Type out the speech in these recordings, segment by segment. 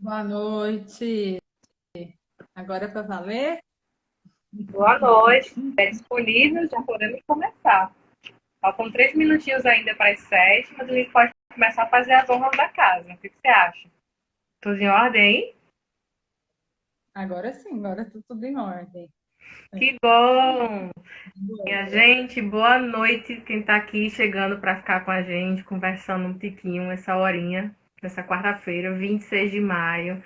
Boa noite. Agora é para valer? Boa noite. É disponível, já podemos começar. Faltam 3 minutinhos ainda para as 7, mas a gente pode começar a fazer as honras da casa. O que você acha? Tudo em ordem aí? Agora sim, agora tá tudo em ordem. Que bom! Boa. Minha gente, boa noite. Quem está aqui chegando para ficar com a gente, conversando um tiquinho essa horinha, nessa quarta-feira, 26 de maio,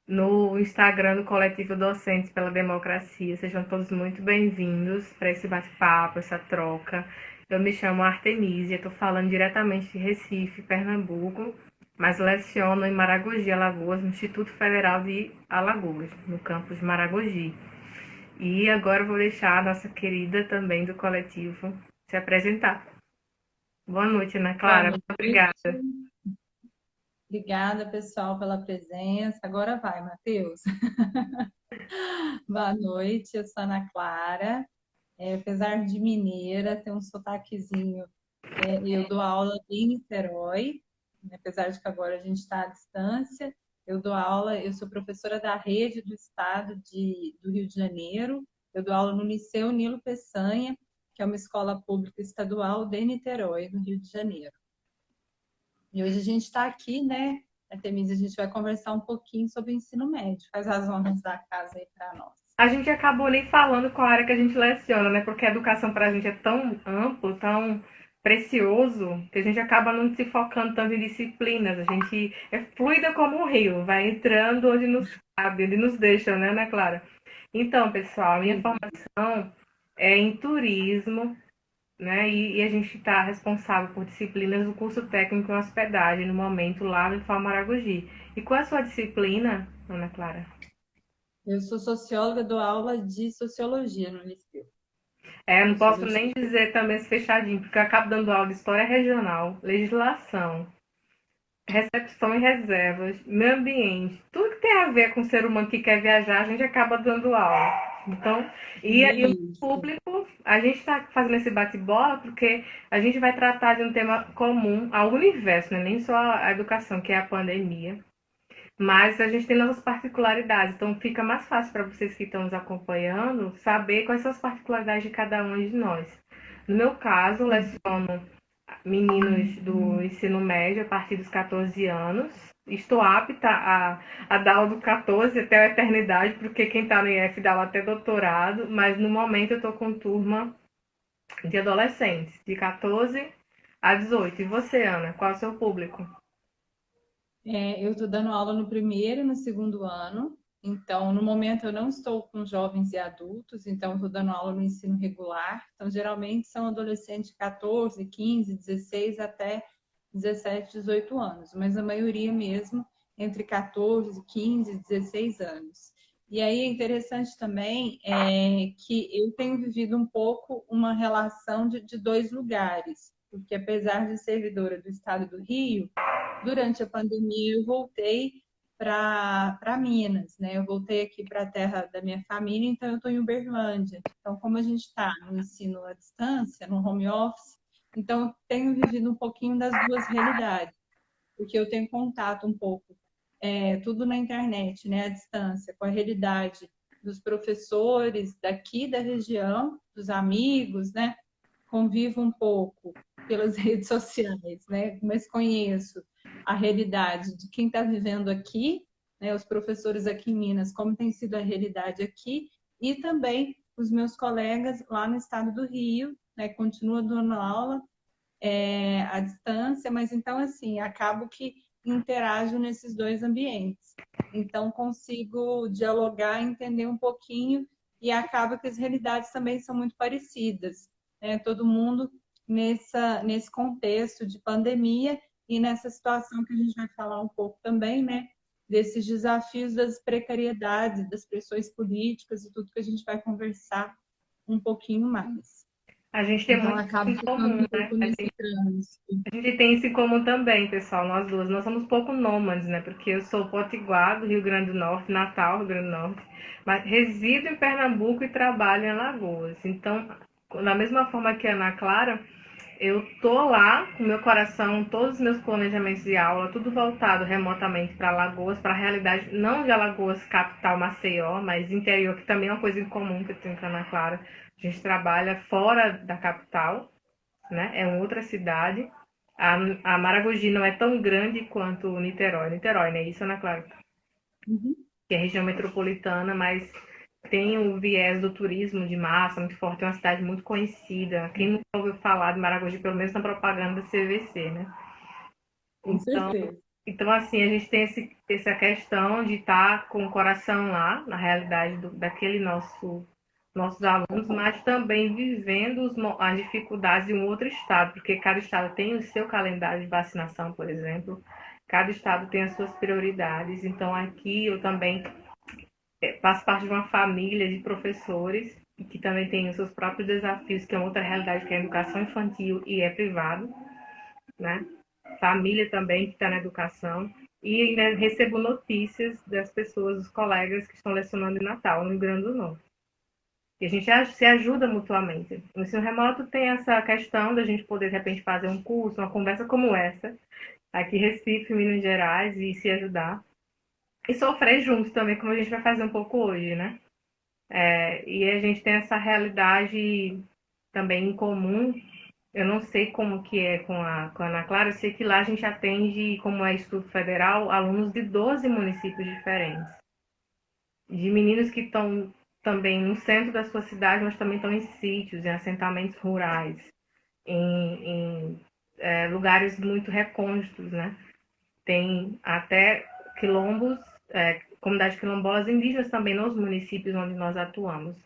no Instagram do Coletivo Docentes pela Democracia. Sejam todos muito bem-vindos para esse bate-papo, essa troca. Eu me chamo Artemisia, estou falando diretamente de Recife, Pernambuco, mas leciono em Maragogi, Alagoas, no Instituto Federal de Alagoas, no campus de Maragogi. E agora eu vou deixar a nossa querida também do coletivo se apresentar. Boa noite, Ana Boa Clara. Muito noite. obrigada. Obrigada, pessoal, pela presença. Agora vai, Matheus. Boa noite, eu sou Ana Clara. Apesar de mineira, ter um sotaquezinho, eu dou aula em Niterói, apesar de que agora a gente está à distância. Eu dou aula, eu sou professora da rede do estado do Rio de Janeiro. Eu dou aula no Liceu Nilo Peçanha, que é uma escola pública estadual de Niterói, no Rio de Janeiro. E hoje a gente está aqui, né, Artemisa, a gente vai conversar um pouquinho sobre o ensino médio. Faz as honras da casa aí para nós. A gente acabou nem falando qual área que a gente leciona, né? Porque a educação para a gente é tão amplo, tão precioso, que a gente acaba não se focando tanto em disciplinas. A gente é fluida como um rio, vai entrando onde nos cabe, onde nos deixa, né, Ana Clara? Então, pessoal, minha formação é em turismo, né? E a gente está responsável por disciplinas do curso técnico em hospedagem no momento lá no IFAM Maragogi. E qual é a sua disciplina, Ana Clara? Eu sou socióloga, dou aula de sociologia no Liceu. Eu não posso Sociologia. nem dizer também esse fechadinho, porque eu acabo dando aula de história regional, legislação, recepção e reservas, meio ambiente, tudo que tem a ver com o ser humano que quer viajar, a gente acaba dando aula. Então, e o Isso. público, a gente está fazendo esse bate-bola porque a gente vai tratar de um tema comum ao universo, né? Nem só a educação, que é a pandemia. Mas a gente tem nossas particularidades, então fica mais fácil para vocês que estão nos acompanhando saber quais são as particularidades de cada um de nós. No meu caso, leciono meninos do ensino médio a partir dos 14 anos. Estou apta a dar aula do 14 até a eternidade, porque quem está no IF dá aula até doutorado, mas no momento eu estou com turma de adolescentes, de 14 a 18. E você, Ana, qual é o seu público? Eu estou dando aula no primeiro e no segundo ano. Então, no momento, eu não estou com jovens e adultos, então, estou dando aula no ensino regular. Então, geralmente, são adolescentes de 14, 15, 16 até 17, 18 anos, mas a maioria mesmo entre 14, 15 e 16 anos. E aí é interessante também que eu tenho vivido um pouco uma relação de dois lugares, porque apesar de servidora do estado do Rio, durante a pandemia eu voltei para Minas, né? Eu voltei aqui para a terra da minha família, então eu estou em Uberlândia. Então, como a gente está no ensino à distância, no home office, então eu tenho vivido um pouquinho das duas realidades, porque eu tenho contato um pouco, tudo na internet, né? À distância, com a realidade dos professores daqui da região, dos amigos, né? Convivo um pouco pelas redes sociais, né? Mas conheço a realidade de quem está vivendo aqui, né? Os professores aqui em Minas, como tem sido a realidade aqui, e também os meus colegas lá no estado do Rio, né? Continuo dando aula à distância, mas então assim acabo que interajo nesses dois ambientes. Então consigo dialogar, entender um pouquinho e acaba que as realidades também são muito parecidas, né? Todo mundo nesse contexto de pandemia e nessa situação que a gente vai falar um pouco também, né? Desses desafios das precariedades, das pressões políticas e tudo que a gente vai conversar um pouquinho mais. A gente tem Então, muito acabo em ficando comum, um pouco nesse trânsito. a gente tem isso em comum também, pessoal, nós duas. Nós somos pouco nômades, né? Porque eu sou potiguar do Rio Grande do Norte, Natal, Rio Grande do Norte, mas resido em Pernambuco e trabalho em Alagoas. Então, da mesma forma que a Ana Clara, eu tô lá com meu coração, todos os meus planejamentos de aula, tudo voltado remotamente para Alagoas, para a realidade não de Alagoas, capital Maceió, mas interior, que também é uma coisa em comum que eu tenho com a Ana Clara. A gente trabalha fora da capital, né? É uma outra cidade. A Maragogi não é tão grande quanto Niterói. Niterói, né? Isso, Ana Clara? Uhum. Que é região metropolitana, mas tem o viés do turismo de massa muito forte, é uma cidade muito conhecida. Quem nunca ouviu falar de Maragogi, pelo menos na propaganda da CVC, né? Com Então, certeza. então assim, a gente tem essa questão de estar com o coração lá, na realidade daquele nossos alunos, mas também vivendo as dificuldades de um outro estado, porque cada estado tem o seu calendário de vacinação, por exemplo, cada estado tem as suas prioridades. Então, aqui eu também faço parte de uma família de professores que também tem os seus próprios desafios, que é outra realidade, que é a educação infantil e é privado, né? Família também que está na educação. E ainda recebo notícias das pessoas, dos colegas que estão lecionando em Natal, no Rio Grande do Norte. E a gente se ajuda mutuamente. O ensino remoto tem essa questão da gente poder, de repente, fazer um curso, uma conversa como essa, aqui em Recife, Minas Gerais, e se ajudar. E sofrer juntos também, como a gente vai fazer um pouco hoje, né? E a gente tem essa realidade também em comum. Eu não sei como que é com a Ana Clara, eu sei que lá a gente atende, como é Instituto Federal, alunos de 12 municípios diferentes. De meninos que estão também no centro da sua cidade, mas também estão em sítios, em assentamentos rurais, em lugares muito recônditos, né? Tem até quilombos, comunidades quilombolas indígenas também nos municípios onde nós atuamos.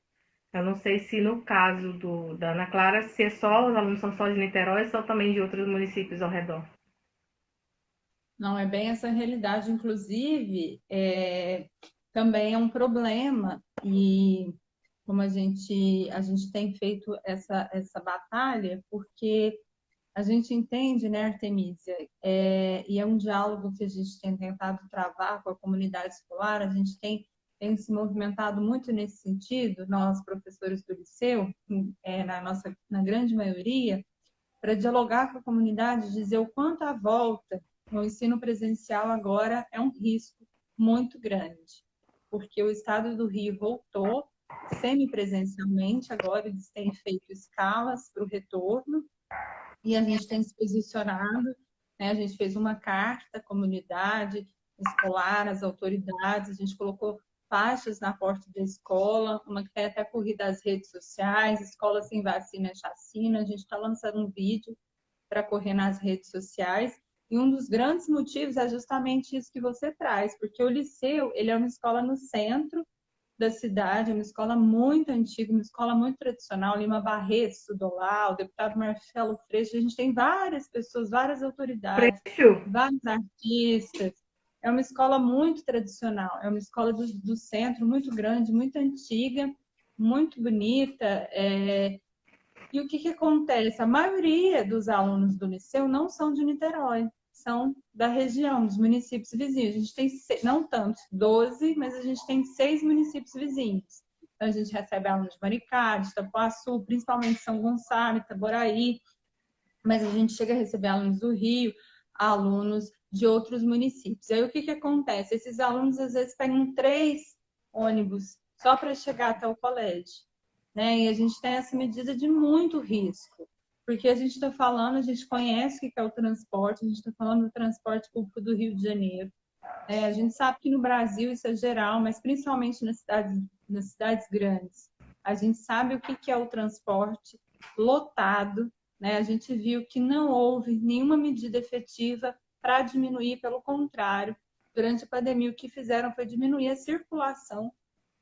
Eu não sei se no caso da Ana Clara, se é só, os alunos são só de Niterói ou só também de outros municípios ao redor. Não é bem essa realidade, inclusive, também é um problema e como a gente tem feito essa batalha, porque a gente entende, né, Artemísia, e é um diálogo que a gente tem tentado travar com a comunidade escolar, a gente tem se movimentado muito nesse sentido, nós, professores do liceu, na grande maioria, para dialogar com a comunidade, dizer o quanto a volta no ensino presencial agora é um risco muito grande, porque o estado do Rio voltou semipresencialmente, agora eles têm feito escalas para o retorno, e a gente tem se posicionado, né? A gente fez uma carta à comunidade escolar, às autoridades, a gente colocou faixas na porta da escola, uma que tem até corrida às redes sociais, escola sem vacina é chacina, a gente está lançando um vídeo para correr nas redes sociais, e um dos grandes motivos é justamente isso que você traz, porque o liceu, ele é uma escola no centro da cidade, é uma escola muito antiga, uma escola muito tradicional. Lima Barreto estudou lá, o deputado Marcelo Freixo, a gente tem várias pessoas, várias autoridades, Freixo, vários artistas. É uma escola muito tradicional, é uma escola do centro, muito grande, muito antiga, muito bonita. E o que acontece? A maioria dos alunos do liceu não são de Niterói, são da região, dos municípios vizinhos. A gente tem, não tantos, 12, mas a gente tem 6 municípios vizinhos. Então, a gente recebe alunos de Maricá, de Itapuaçu, principalmente São Gonçalo, Itaboraí, mas a gente chega a receber alunos do Rio, alunos de outros municípios. E aí, o que acontece? Esses alunos, às vezes, pegam 3 ônibus só para chegar até o colégio, né? E a gente tem essa medida de muito risco, porque a gente está falando, a gente conhece o que é o transporte, a gente está falando do transporte público do Rio de Janeiro. A gente sabe que no Brasil isso é geral, mas principalmente nas cidades grandes, a gente sabe o que é o transporte lotado, né? A gente viu que não houve nenhuma medida efetiva para diminuir, pelo contrário, durante a pandemia o que fizeram foi diminuir a circulação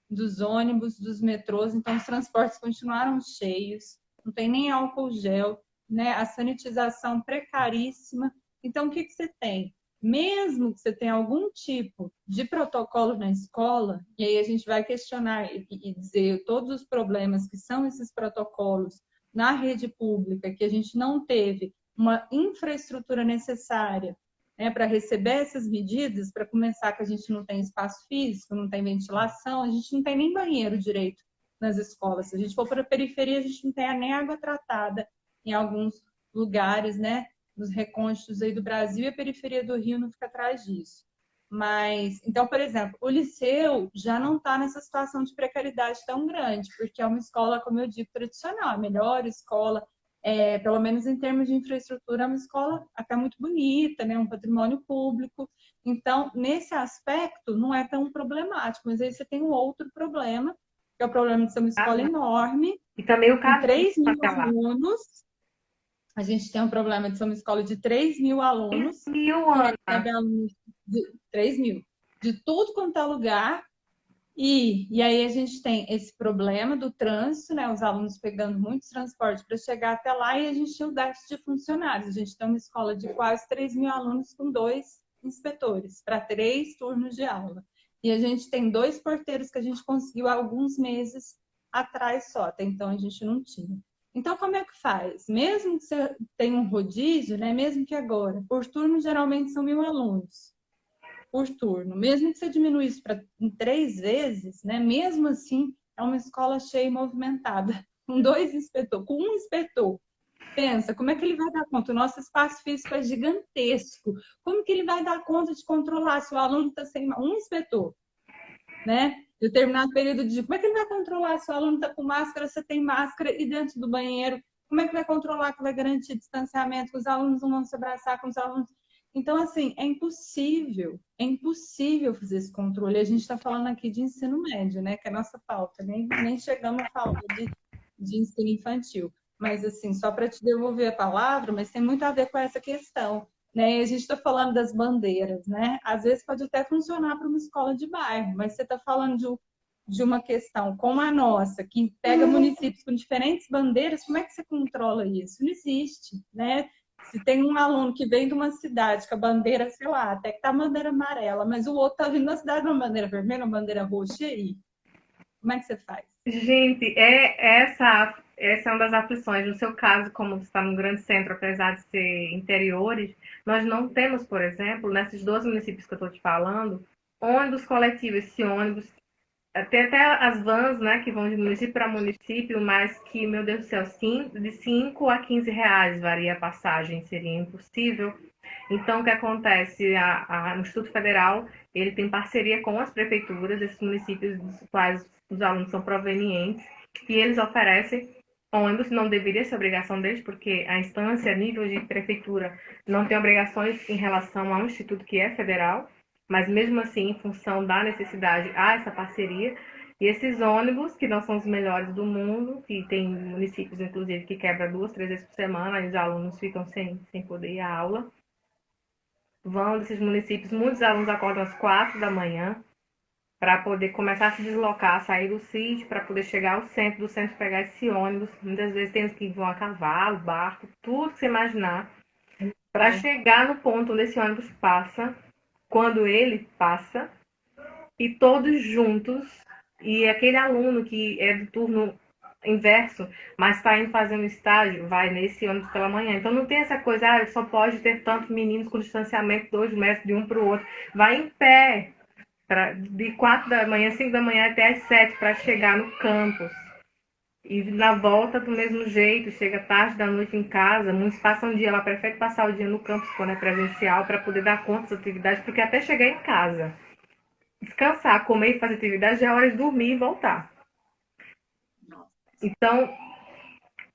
dos ônibus, dos metrôs, então os transportes continuaram cheios, não tem nem álcool gel, né? A sanitização precaríssima. Então, o que você tem? Mesmo que você tenha algum tipo de protocolo na escola, e aí a gente vai questionar e dizer todos os problemas que são esses protocolos na rede pública, que a gente não teve uma infraestrutura necessária, né, para receber essas medidas, para começar que a gente não tem espaço físico, não tem ventilação, a gente não tem nem banheiro direito nas escolas. Se a gente for para a periferia, a gente não tem nem água tratada em alguns lugares, né, nos recôncitos aí do Brasil, e a periferia do Rio não fica atrás disso. Mas, então, por exemplo, o Liceu já não está nessa situação de precariedade tão grande, porque é uma escola, como eu digo, tradicional, a melhor escola, pelo menos em termos de infraestrutura, é uma escola até muito bonita, né, um patrimônio público. Então, nesse aspecto, não é tão problemático, mas aí você tem um outro problema, que é o problema de ser uma escola enorme, E também o com caminho 3 mil até lá. alunos. A gente tem um problema de ser uma escola de 3 mil alunos, 3.000, que Ana. recebe alunos de 3 mil, de tudo quanto é lugar. E aí a gente tem esse problema do trânsito, né? Os alunos pegando muitos transportes para chegar até lá, e a gente tem o déficit de funcionários. A gente tem uma escola de quase 3 mil alunos com 2 inspetores para 3 turnos de aula. E a gente tem 2 porteiros que a gente conseguiu há alguns meses atrás só, até então a gente não tinha. Então, como é que faz? Mesmo que você tenha um rodízio, né? Mesmo que agora, por turno geralmente são 1.000 alunos por turno. Mesmo que você diminua isso para 3 vezes, né? Mesmo assim, é uma escola cheia e movimentada, com 2 inspetores, com um inspetor. Pensa, como é que ele vai dar conta? O nosso espaço físico é gigantesco. Como que ele vai dar conta de controlar se o aluno está sem um inspetor, né? Determinado período de dia. Como é que ele vai controlar se o aluno está com máscara, você tem máscara, e dentro do banheiro? Como é que vai controlar, que vai garantir distanciamento, que os alunos não vão se abraçar com os alunos? Então, assim, é impossível fazer esse controle. A gente está falando aqui de ensino médio, né? Que é a nossa pauta, nem chegamos a falar de ensino infantil. Mas, assim, só para te devolver a palavra, mas tem muito a ver com essa questão, né? A gente está falando das bandeiras, né? Às vezes pode até funcionar para uma escola de bairro, mas você está falando de uma questão como a nossa, que pega municípios com diferentes bandeiras, como é que você controla isso? Não existe, né? Se tem um aluno que vem de uma cidade com a bandeira, sei lá, até que tá a bandeira amarela, mas o outro tá vindo da cidade com uma bandeira vermelha, uma bandeira roxa, e aí? Como é que você faz? Gente, essa é uma das aflições. No seu caso, como você está num grande centro, apesar de ser interiores, nós não temos, por exemplo, nesses 12 municípios que eu estou te falando, ônibus coletivo. Esse ônibus tem até as vans, né, que vão de município para município, mas que, meu Deus do céu, de 5 a 15 reais varia a passagem, seria impossível. Então, o que acontece? O Instituto Federal, ele tem parceria com as prefeituras desses municípios dos quais os alunos são provenientes, e eles oferecem ônibus. Não deveria ser obrigação deles, porque a instância, a nível de prefeitura, não tem obrigações em relação ao instituto que é federal, mas mesmo assim, em função da necessidade, há essa parceria. E esses ônibus, que não são os melhores do mundo, que tem municípios, inclusive, que quebra 2, 3 vezes por semana, e os alunos ficam sem poder ir à aula, vão desses municípios. Muitos alunos acordam às 4 da manhã para poder começar a se deslocar, sair do sítio, para poder chegar ao centro, do centro pegar esse ônibus. Muitas vezes tem os que vão a cavalo, barco, tudo que você imaginar, para chegar no ponto onde esse ônibus passa, quando ele passa, e todos juntos. E aquele aluno que é do turno inverso, mas está indo fazer um estágio, vai nesse ônibus pela manhã. Então não tem essa coisa, só pode ter tantos meninos com distanciamento 2 metros de um para o outro. Vai em pé, de 4 da manhã, 5 da manhã até as 7 para chegar no campus. E na volta do mesmo jeito, chega tarde da noite em casa, muitos passam o dia lá, prefere passar o dia no campus quando é presencial para poder dar conta das atividades, porque até chegar em casa, descansar, comer e fazer atividade, já é hora de dormir e voltar. Então,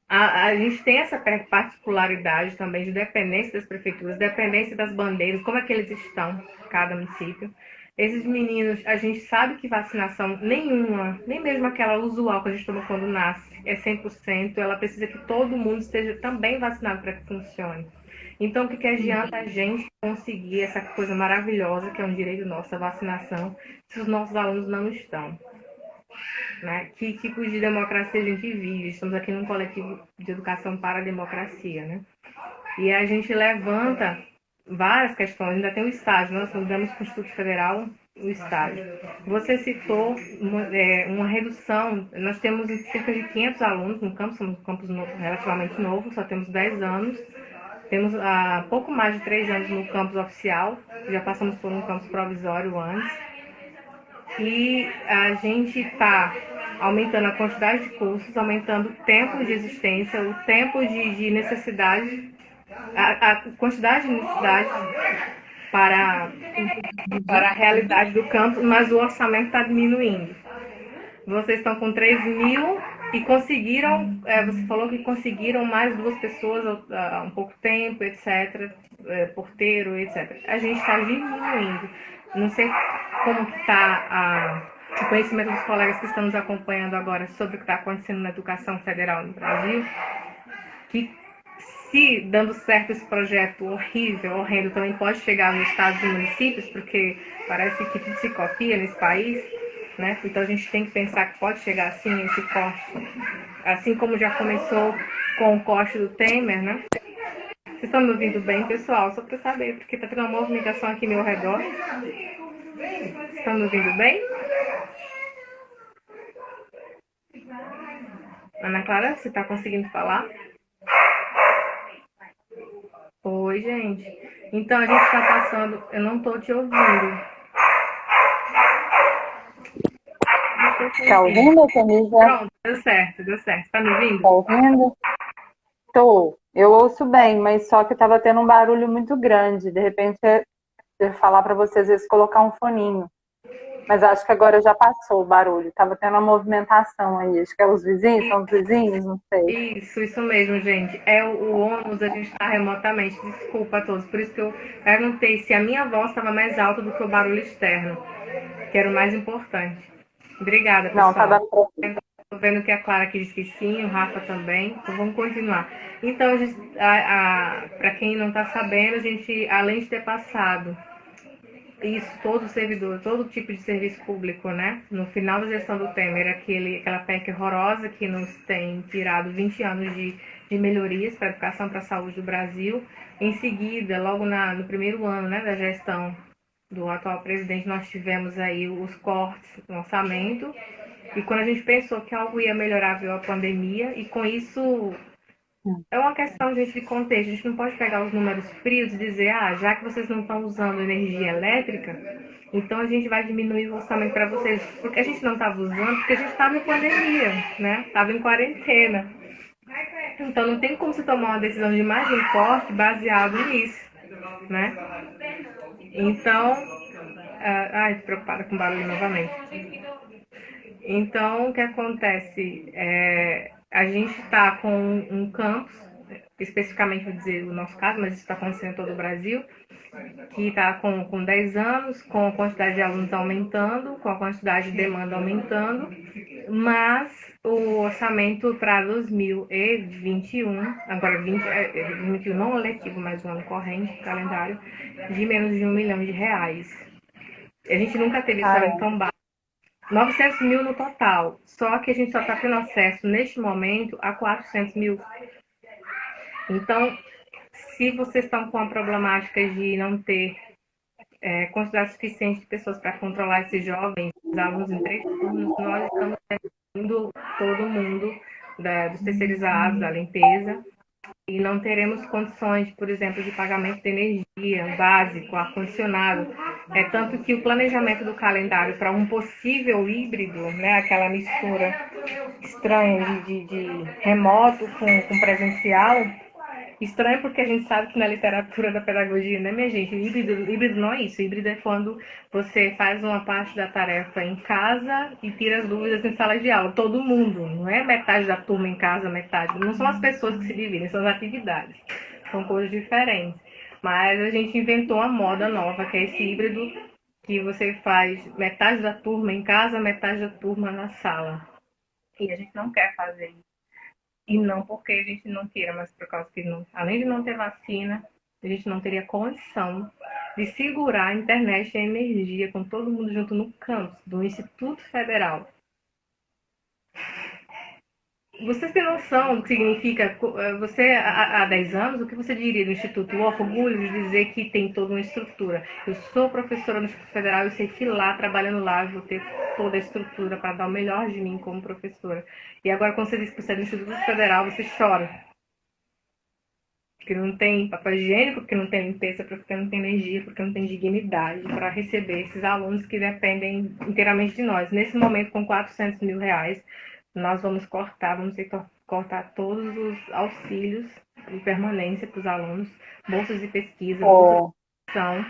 a gente tem essa particularidade também de dependência das prefeituras, dependência das bandeiras, como é que eles estão, cada município. Esses meninos, a gente sabe que vacinação nenhuma, nem mesmo aquela usual que a gente toma quando nasce, é 100%. Ela precisa que todo mundo esteja também vacinado para que funcione. Então, o que adianta a gente conseguir essa coisa maravilhosa, que é um direito nosso, a vacinação, se os nossos alunos não estão? Né? Que tipos de democracia a gente vive? Estamos aqui num coletivo de educação para a democracia, né? E a gente levanta várias questões. Ainda tem o estágio, nós mudamos para o Instituto Federal o estágio. Você citou uma redução. Nós temos cerca de 500 alunos no campus, somos um campus relativamente novo, só temos 10 anos. Temos há pouco mais de 3 anos no campus oficial, já passamos por um campus provisório antes. E a gente está aumentando a quantidade de cursos, aumentando o tempo de existência, o tempo de necessidade, a quantidade de necessidade para, para a realidade do campo, mas o orçamento está diminuindo. Vocês estão com 3 mil e conseguiram, você falou que conseguiram mais 2 pessoas há um pouco tempo, etc., porteiro, etc. A gente está diminuindo. Não sei como que está o conhecimento dos colegas que estão nos acompanhando agora sobre o que está acontecendo na educação federal no Brasil, que se dando certo esse projeto horrível, horrendo, também pode chegar nos estados e municípios, porque parece que tudo se copia nesse país, né? Então a gente tem que pensar que pode chegar assim esse corte, assim como já começou com o corte do Temer, né? Vocês estão me ouvindo bem, pessoal? Só para saber, porque está tendo uma movimentação aqui ao meu redor. Vocês estão me ouvindo bem? Ana Clara, você está conseguindo falar? Oi, gente. Então a gente está passando. Eu não estou te ouvindo. Tá ouvindo, Camisa? Pronto, deu certo, deu certo. Tá me ouvindo? Tá ouvindo? Tô. Eu ouço bem, mas só que tava tendo um barulho muito grande. De repente, eu ia falar para você, às vezes, colocar um foninho. Mas acho que agora já passou o barulho. Tava tendo uma movimentação aí. Acho que é os vizinhos, são os vizinhos, não sei. Isso mesmo, gente. É o ônus, a gente está remotamente. Desculpa a todos. Por isso que eu perguntei se a minha voz estava mais alta do que o barulho externo, que era o mais importante. Obrigada, pessoal. Não, tá dando pra... Estou vendo que a Clara aqui disse que sim, o Rafa também. Então vamos continuar. Então, para quem não está sabendo, a gente, além de ter passado isso, todo servidor, todo tipo de serviço público, né? No final da gestão do Temer, aquela PEC horrorosa que nos tem tirado 20 anos de melhorias para a educação, para a saúde do Brasil. Em seguida, logo no primeiro ano, né, da gestão do atual presidente, nós tivemos aí os cortes no orçamento. E quando a gente pensou que algo ia melhorar, veio a pandemia, e com isso é uma questão, gente, de contexto. A gente não pode pegar os números frios e dizer, já que vocês não estão usando energia elétrica, então a gente vai diminuir o orçamento para vocês. Porque a gente não estava usando, porque a gente estava em pandemia, né? Estava em quarentena. Então não tem como você tomar uma decisão de mais um corte baseado nisso, né? Então, tô preocupada com o barulho novamente. Então, o que acontece? A gente está com um campus, especificamente vou dizer o nosso caso, mas isso está acontecendo em todo o Brasil, que está com 10 anos, com a quantidade de alunos aumentando, com a quantidade de demanda aumentando, mas o orçamento para 2021, agora 2021 não letivo, mas o ano corrente, calendário, de menos de R$1 milhão. A gente nunca teve orçamento tão baixo. 900 mil no total, só que a gente só está tendo acesso neste momento a 400 mil. Então, se vocês estão com a problemática de não ter quantidade suficiente de pessoas para controlar esses jovens, os alunos em 3 turnos, nós estamos indo todo mundo dos terceirizados, da limpeza, e não teremos condições, por exemplo, de pagamento de energia básico, ar-condicionado. Tanto que o planejamento do calendário para um possível híbrido, né, aquela mistura estranha de remoto com presencial, estranho porque a gente sabe que na literatura da pedagogia, né, minha gente, híbrido não é isso. Híbrido é quando você faz uma parte da tarefa em casa e tira as dúvidas em sala de aula. Todo mundo, não é metade da turma em casa, metade. Não são as pessoas que se dividem, são as atividades. São coisas diferentes. Mas a gente inventou uma moda nova, que é esse híbrido, que você faz metade da turma em casa, metade da turma na sala. E a gente não quer fazer isso. E não porque a gente não queira, mas por causa que, além de não ter vacina, a gente não teria condição de segurar a internet e a energia com todo mundo junto no campus do Instituto Federal. Vocês têm noção do que significa você, há 10 anos, o que você diria do Instituto? O orgulho de dizer que tem toda uma estrutura. Eu sou professora no Instituto Federal, eu sei que lá, trabalhando lá, eu vou ter toda a estrutura para dar o melhor de mim como professora. E agora, quando você diz que você é do Instituto Federal, você chora. porque não tem papel higiênico, porque não tem limpeza, porque não tem energia, porque não tem dignidade para receber esses alunos que dependem inteiramente de nós. Nesse momento, com R$ 400 mil, nós vamos ter que cortar todos os auxílios de permanência para os alunos, bolsas de pesquisa, bolsas de extensão.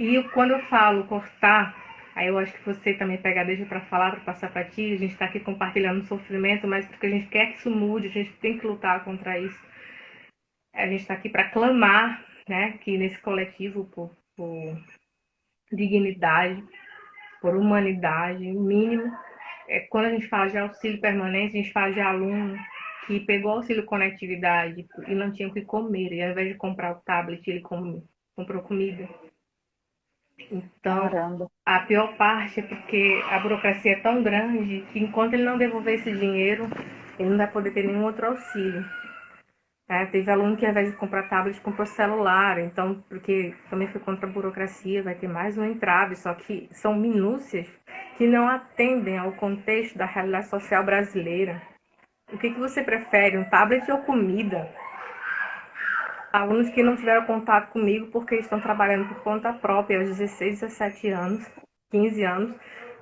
E quando eu falo cortar, aí eu acho que você também pega, deixa para falar, para passar para ti, a gente está aqui compartilhando sofrimento, mas porque a gente quer que isso mude, a gente tem que lutar contra isso. A gente está aqui para clamar, né, que nesse coletivo por dignidade, por humanidade, mínimo. Quando a gente fala de auxílio permanente, a gente fala de aluno que pegou auxílio conectividade e não tinha o que comer, e ao invés de comprar o tablet, ele comprou comida. Então, Caramba. a pior parte é porque a burocracia é tão grande que enquanto ele não devolver esse dinheiro, ele não vai poder ter nenhum outro auxílio. Teve aluno que ao invés de comprar tablet, comprou celular, então, porque também foi contra a burocracia, vai ter mais um entrave, só que são minúcias que não atendem ao contexto da realidade social brasileira. O que você prefere, um tablet ou comida? Alunos que não tiveram contato comigo porque estão trabalhando por conta própria aos 16, 17 anos, 15 anos,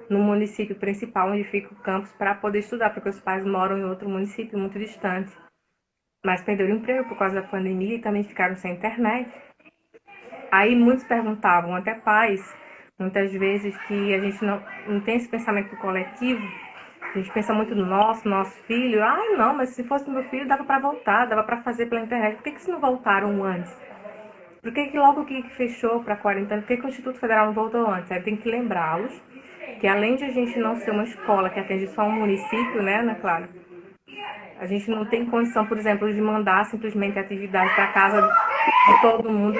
no município principal onde fica o campus para poder estudar, porque os pais moram em outro município muito distante. Mas perderam o emprego por causa da pandemia e também ficaram sem internet. Aí muitos perguntavam, até pais, muitas vezes, que a gente não tem esse pensamento coletivo. A gente pensa muito no nosso filho. Ah, não, mas se fosse meu filho dava para voltar, dava para fazer pela internet. Por que eles não voltaram antes? Por que logo que fechou para a quarentena, por que o Instituto Federal não voltou antes? Aí tem que lembrá-los que além de a gente não ser uma escola que atende só um município, né, Ana Clara? A gente não tem condição, por exemplo, de mandar simplesmente atividade para casa de todo mundo,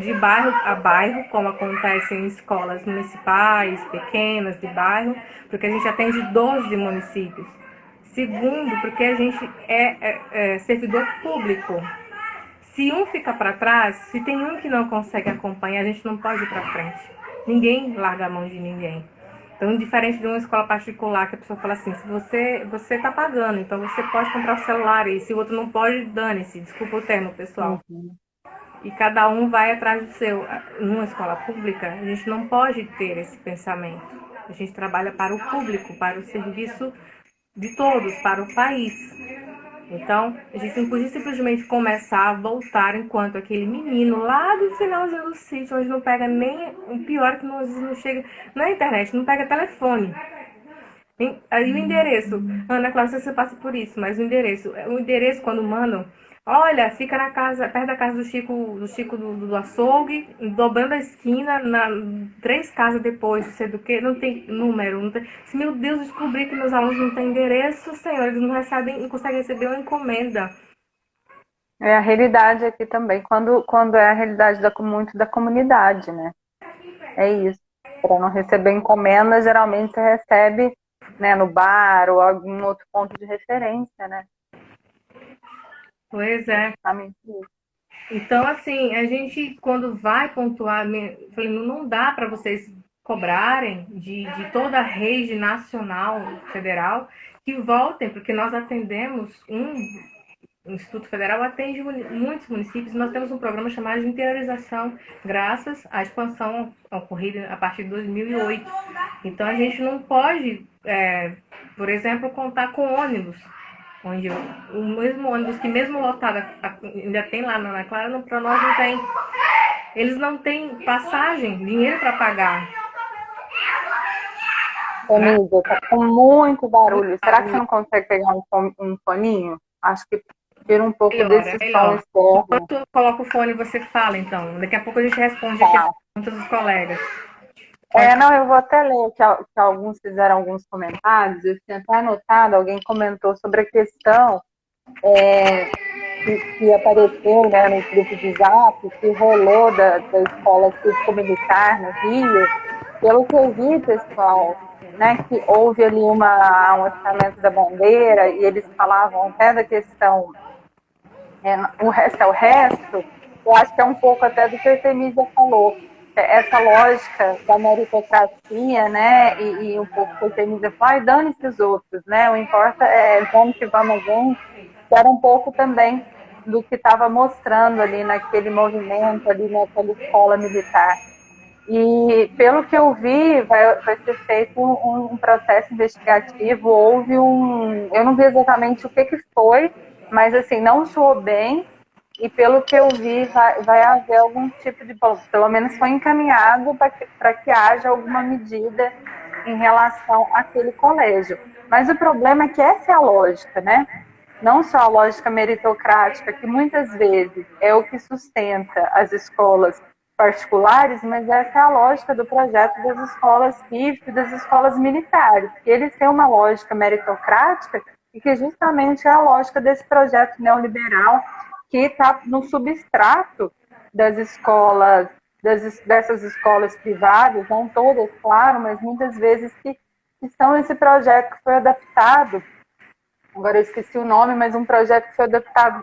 de bairro a bairro, como acontece em escolas municipais, pequenas, de bairro, porque a gente atende 12 municípios. Segundo, porque a gente é servidor público. Se um fica para trás, se tem um que não consegue acompanhar, a gente não pode ir para frente. Ninguém larga a mão de ninguém. Então, diferente de uma escola particular, que a pessoa fala assim, se você está pagando, então você pode comprar o celular, e se o outro não pode, dane-se, desculpa o termo, pessoal. E cada um vai atrás do seu. Numa escola pública, a gente não pode ter esse pensamento. A gente trabalha para o público, para o serviço de todos, para o país. Então, a gente não podia simplesmente começar a voltar enquanto aquele menino lá do finalzinho do sítio, onde não pega nem... O pior é que não chega na internet, não pega telefone. Aí o endereço, Ana Cláudia, você passa por isso, mas o endereço quando mandam, olha, fica na casa, perto da casa do Chico do açougue, dobrando a esquina, 3 casas depois, não sei do que, não tem número, não tem... Se meu Deus descobrir que meus alunos não têm endereço, senhor, eles não conseguem receber uma encomenda. É a realidade aqui também, quando é a realidade muito da comunidade, né? É isso. Para não receber encomenda, geralmente você recebe, né, no bar ou algum outro ponto de referência, né? Pois é. Então, assim, a gente, quando vai pontuar, falei, não dá para vocês cobrarem de toda a rede nacional, federal, que voltem, porque nós atendemos o Instituto Federal atende muitos municípios. Nós temos um programa chamado de interiorização, graças à expansão ocorrida a partir de 2008. Então, a gente não pode, por exemplo, contar com ônibus, onde o mesmo ônibus que mesmo lotado ainda tem lá na Ana Clara, para nós não tem. Eles não têm passagem, dinheiro para pagar. Amiga, tá com muito barulho. Será que você não consegue pegar um foninho? Acho que tira um pouco desse som externo. Enquanto eu coloco o fone, você fala, então. Daqui a pouco a gente responde aqui as perguntas dos colegas. Não, eu vou até ler que alguns fizeram alguns comentários. Eu tinha até anotado, alguém comentou sobre a questão que apareceu, né, no grupo de Zap, que rolou da escola cívico-militar no Rio. Pelo que eu vi, pessoal, né, que houve ali um acionamento da bandeira e eles falavam até da questão, o resto é o resto. Eu acho que é um pouco até do que a Artemisia falou, essa lógica da meritocracia, né, e um pouco que a Artemisia falou, dane-se os outros, né, o importa é vamos que vamos, que era um pouco também do que estava mostrando ali naquele movimento, ali naquela escola militar. E, pelo que eu vi, vai ser feito um processo investigativo. Eu não vi exatamente o que foi, mas, assim, não soou bem. E, pelo que eu vi, vai haver algum tipo de... Pelo menos foi encaminhado para que haja alguma medida em relação àquele colégio. Mas o problema é que essa é a lógica, né? Não só a lógica meritocrática, que muitas vezes é o que sustenta as escolas particulares, mas essa é a lógica do projeto das escolas RIF e das escolas militares, que eles têm uma lógica meritocrática e que justamente é a lógica desse projeto neoliberal que está no substrato das escolas, dessas escolas privadas, não todas, claro, mas muitas vezes que estão nesse projeto que foi adaptado. Agora eu esqueci o nome, mas um projeto que foi adaptado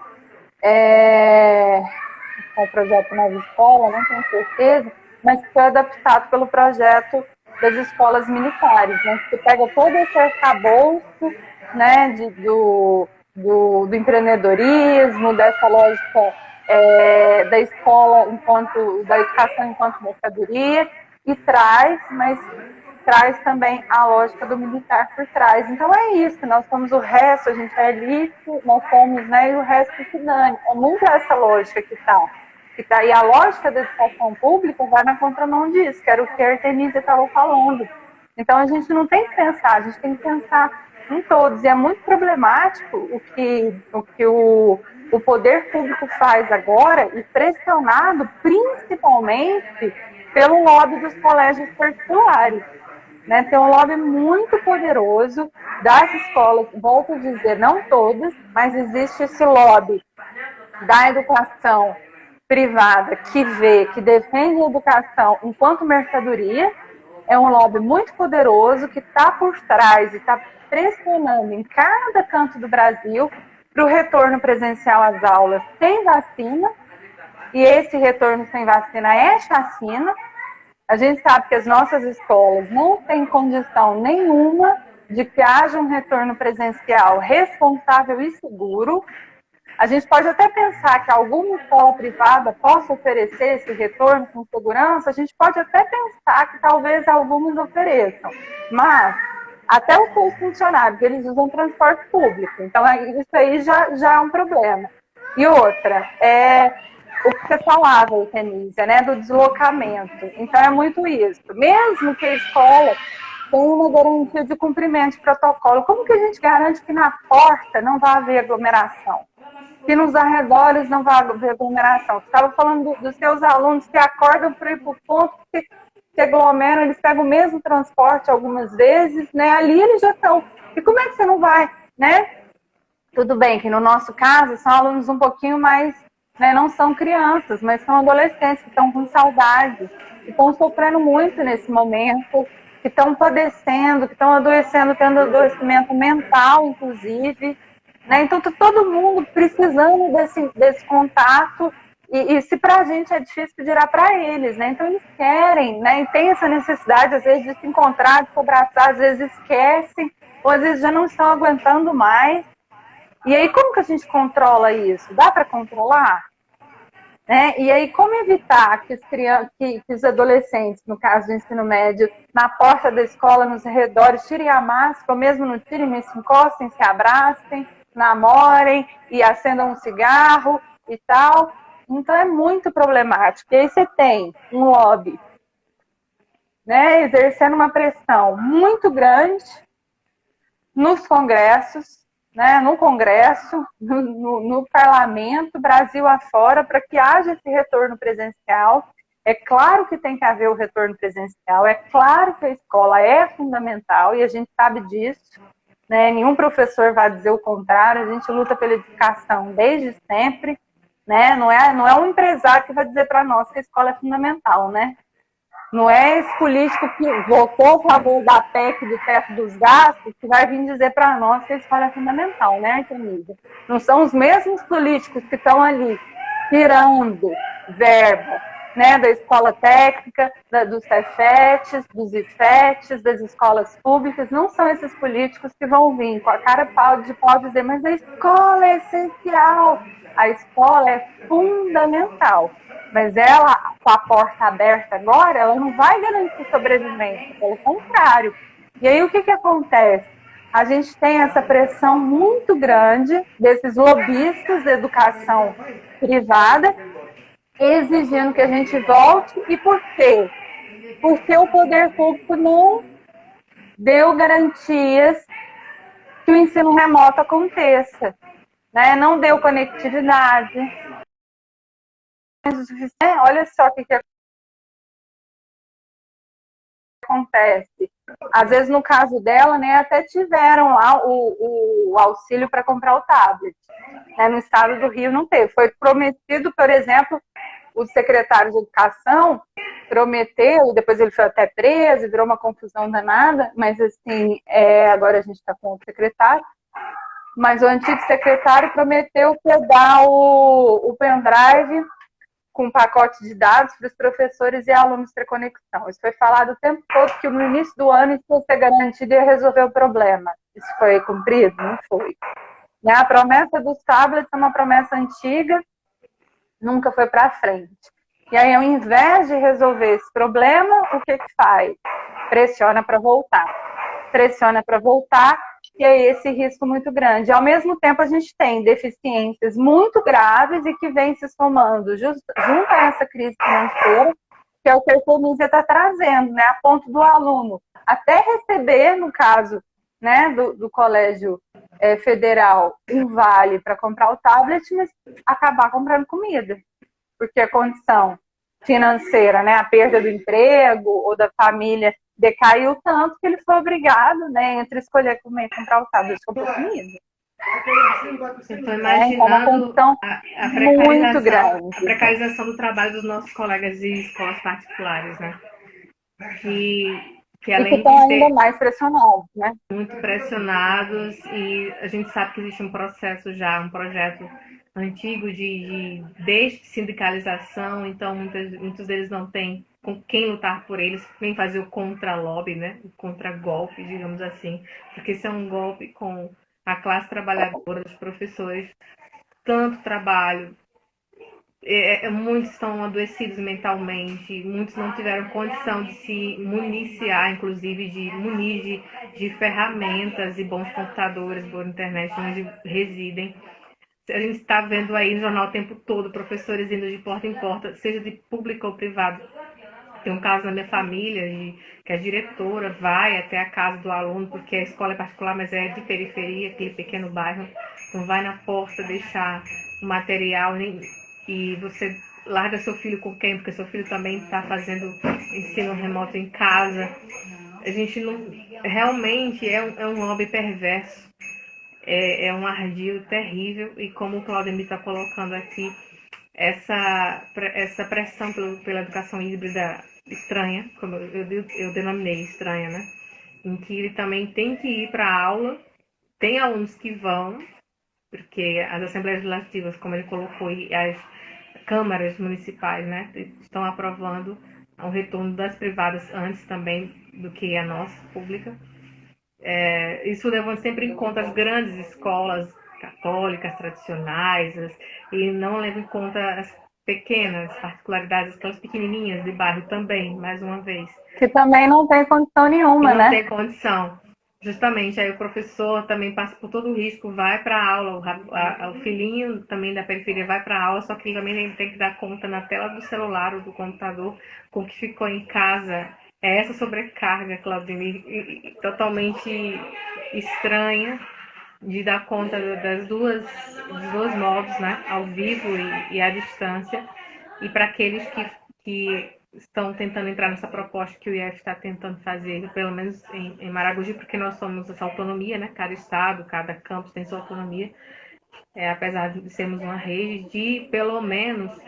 o projeto Nova Escola, não tenho certeza, mas que foi adaptado pelo projeto das escolas militares, né? Que pega todo esse arcabouço, né, do empreendedorismo, dessa lógica da escola da educação enquanto mercadoria, e traz traz também a lógica do militar por trás. Então é isso, nós somos o resto, a gente é elite, nós somos, né, e o resto se dane. É muito essa lógica que está. E a lógica da educação pública vai na contramão disso, que era o que a Artemisia estava falando. Então a gente não tem que pensar, a gente tem que pensar em todos. E é muito problemático o que o poder público faz agora, e pressionado principalmente pelo lobby dos colégios particulares. Né, tem um lobby muito poderoso das escolas, volto a dizer, não todas, mas existe esse lobby da educação privada que defende a educação enquanto mercadoria. É um lobby muito poderoso que está por trás e está pressionando em cada canto do Brasil para o retorno presencial às aulas sem vacina, e esse retorno sem vacina é chacina. A gente sabe que as nossas escolas não têm condição nenhuma de que haja um retorno presencial responsável e seguro. A gente pode até pensar que alguma escola privada possa oferecer esse retorno com segurança, a gente pode até pensar que talvez algumas ofereçam, mas até os seus funcionários, eles usam transporte público, então isso aí já é um problema. E outra, o que você falava, Artemisia, né, do deslocamento. Então é muito isso. Mesmo que a escola tenha uma garantia de cumprimento de protocolo, como que a gente garante que na porta não vai haver aglomeração? Que nos arredores não vai haver aglomeração? Você estava falando dos seus alunos que acordam para ir para o ponto, que se aglomeram, eles pegam o mesmo transporte algumas vezes, né? Ali eles já estão. E como é que você não vai, né? Tudo bem que no nosso caso são alunos um pouquinho mais, né, não são crianças, mas são adolescentes que estão com saudade, que estão sofrendo muito nesse momento, que estão padecendo, que estão adoecendo, tendo adoecimento mental, inclusive. Né? Então, tá todo mundo precisando desse contato, e se para a gente é difícil, dirá para eles. Né? Então, eles querem, né? E tem essa necessidade, às vezes, de se encontrar, de se abraçar, às vezes esquecem, ou às vezes já não estão aguentando mais. E aí, como que a gente controla isso? Dá para controlar? Né? E aí, como evitar que os adolescentes, no caso do ensino médio, na porta da escola, nos arredores, tirem a máscara, ou mesmo não tirem, mas se encostem, se abracem, namorem e acendam um cigarro e tal? Então, é muito problemático. E aí você tem um lobby, né, exercendo uma pressão muito grande nos congressos, né, no Congresso, no Parlamento, Brasil afora, para que haja esse retorno presencial. É claro que tem que haver o retorno presencial, é claro que a escola é fundamental, e a gente sabe disso, né? Nenhum professor vai dizer o contrário, a gente luta pela educação desde sempre, né? Não é um empresário que vai dizer para nós que a escola é fundamental, né? Não é esse político que votou a favor da PEC do teto dos gastos que vai vir dizer para nós que a escola é fundamental, né, Artemisia? Não são os mesmos políticos que estão ali tirando verba, né, da escola técnica, dos Cefetes, dos IFETs, das escolas públicas. Não são esses políticos que vão vir com a cara de pau dizer, mas a escola é essencial. A escola é fundamental, mas ela, com a porta aberta agora, ela não vai garantir sobrevivência, pelo contrário. E aí o que acontece? A gente tem essa pressão muito grande desses lobistas da educação privada, exigindo que a gente volte. E por quê? Porque o poder público não deu garantias que o ensino remoto aconteça, né? Não deu conectividade. Olha só o que acontece. Às vezes, no caso dela, né, até tiveram lá o auxílio para comprar o tablet. Né? No estado do Rio não teve. Foi prometido, por exemplo, o secretário de Educação prometeu, depois ele foi até preso, virou uma confusão danada, mas assim, agora a gente está com o secretário, mas o antigo secretário prometeu que ia dar o pendrive com um pacote de dados para os professores e alunos ter conexão. Isso foi falado o tempo todo, que no início do ano isso ia ser garantido e ia resolver o problema. Isso foi cumprido? Não foi. A promessa dos tablets é uma promessa antiga, nunca foi para frente. E aí, ao invés de resolver esse problema, o que faz? Pressiona para voltar. Pressiona para voltar, e aí esse risco muito grande. Ao mesmo tempo, a gente tem deficiências muito graves e que vem se somando junto a essa crise financeira, que é o que a Economia está trazendo, né? A ponto do aluno até receber, no caso, né, do colégio federal, um vale para comprar o tablet, mas acabar comprando comida. Porque a condição financeira, né, a perda do emprego ou da família decaiu tanto que ele foi obrigado, né, entre escolher comer e comprar o tablet, comprar comida. Eu estou imaginando a muito grande. A precarização do trabalho dos nossos colegas de escolas particulares, né? Que além e que estão ainda mais pressionados, né? Muito pressionados, e a gente sabe que existe um processo já, um projeto antigo de dessindicalização, então muitos deles não têm com quem lutar por eles, quem fazer o contra-lobby, né? O contra-golpe, digamos assim, porque isso é um golpe com a classe trabalhadora, dos professores, tanto trabalho, muitos estão adoecidos mentalmente, muitos não tiveram condição de se municiar, inclusive de munir de ferramentas e bons computadores, boa internet, onde residem. A gente está vendo aí no jornal o tempo todo professores indo de porta em porta, seja de público ou privado. Tem um caso na minha família, que a diretora vai até a casa do aluno, porque a escola é particular, mas é de periferia, aquele pequeno bairro. Então vai na porta deixar o material, e você larga seu filho com quem? Porque seu filho também está fazendo ensino remoto em casa. A gente não... Realmente é um lobby perverso. É um ardil terrível. E como o Claudemir está colocando aqui, essa pressão pela educação híbrida estranha, como eu denominei estranha, né? Em que ele também tem que ir para a aula. Tem alunos que vão, porque as assembleias legislativas, como ele colocou, e as câmaras municipais, né, estão aprovando o retorno das privadas antes também do que a nossa pública. Isso levando sempre em conta as grandes escolas católicas tradicionais, e não leva em conta as pequenas particularidades, aquelas pequenininhas de bairro também, mais uma vez. Que também não tem condição nenhuma, né? Não tem condição. Justamente, aí o professor também passa por todo o risco, vai para a aula, o filhinho também da periferia vai para a aula, só que ele também tem que dar conta na tela do celular ou do computador com o que ficou em casa. É essa sobrecarga, Claudemir, totalmente estranha, de dar conta dos dois modos, né? Ao vivo e à distância. E para aqueles que estão tentando entrar nessa proposta que o IF está tentando fazer, pelo menos em Maragogi, porque nós somos essa autonomia, né? Cada estado, cada campus tem sua autonomia, apesar de sermos uma rede, de pelo menos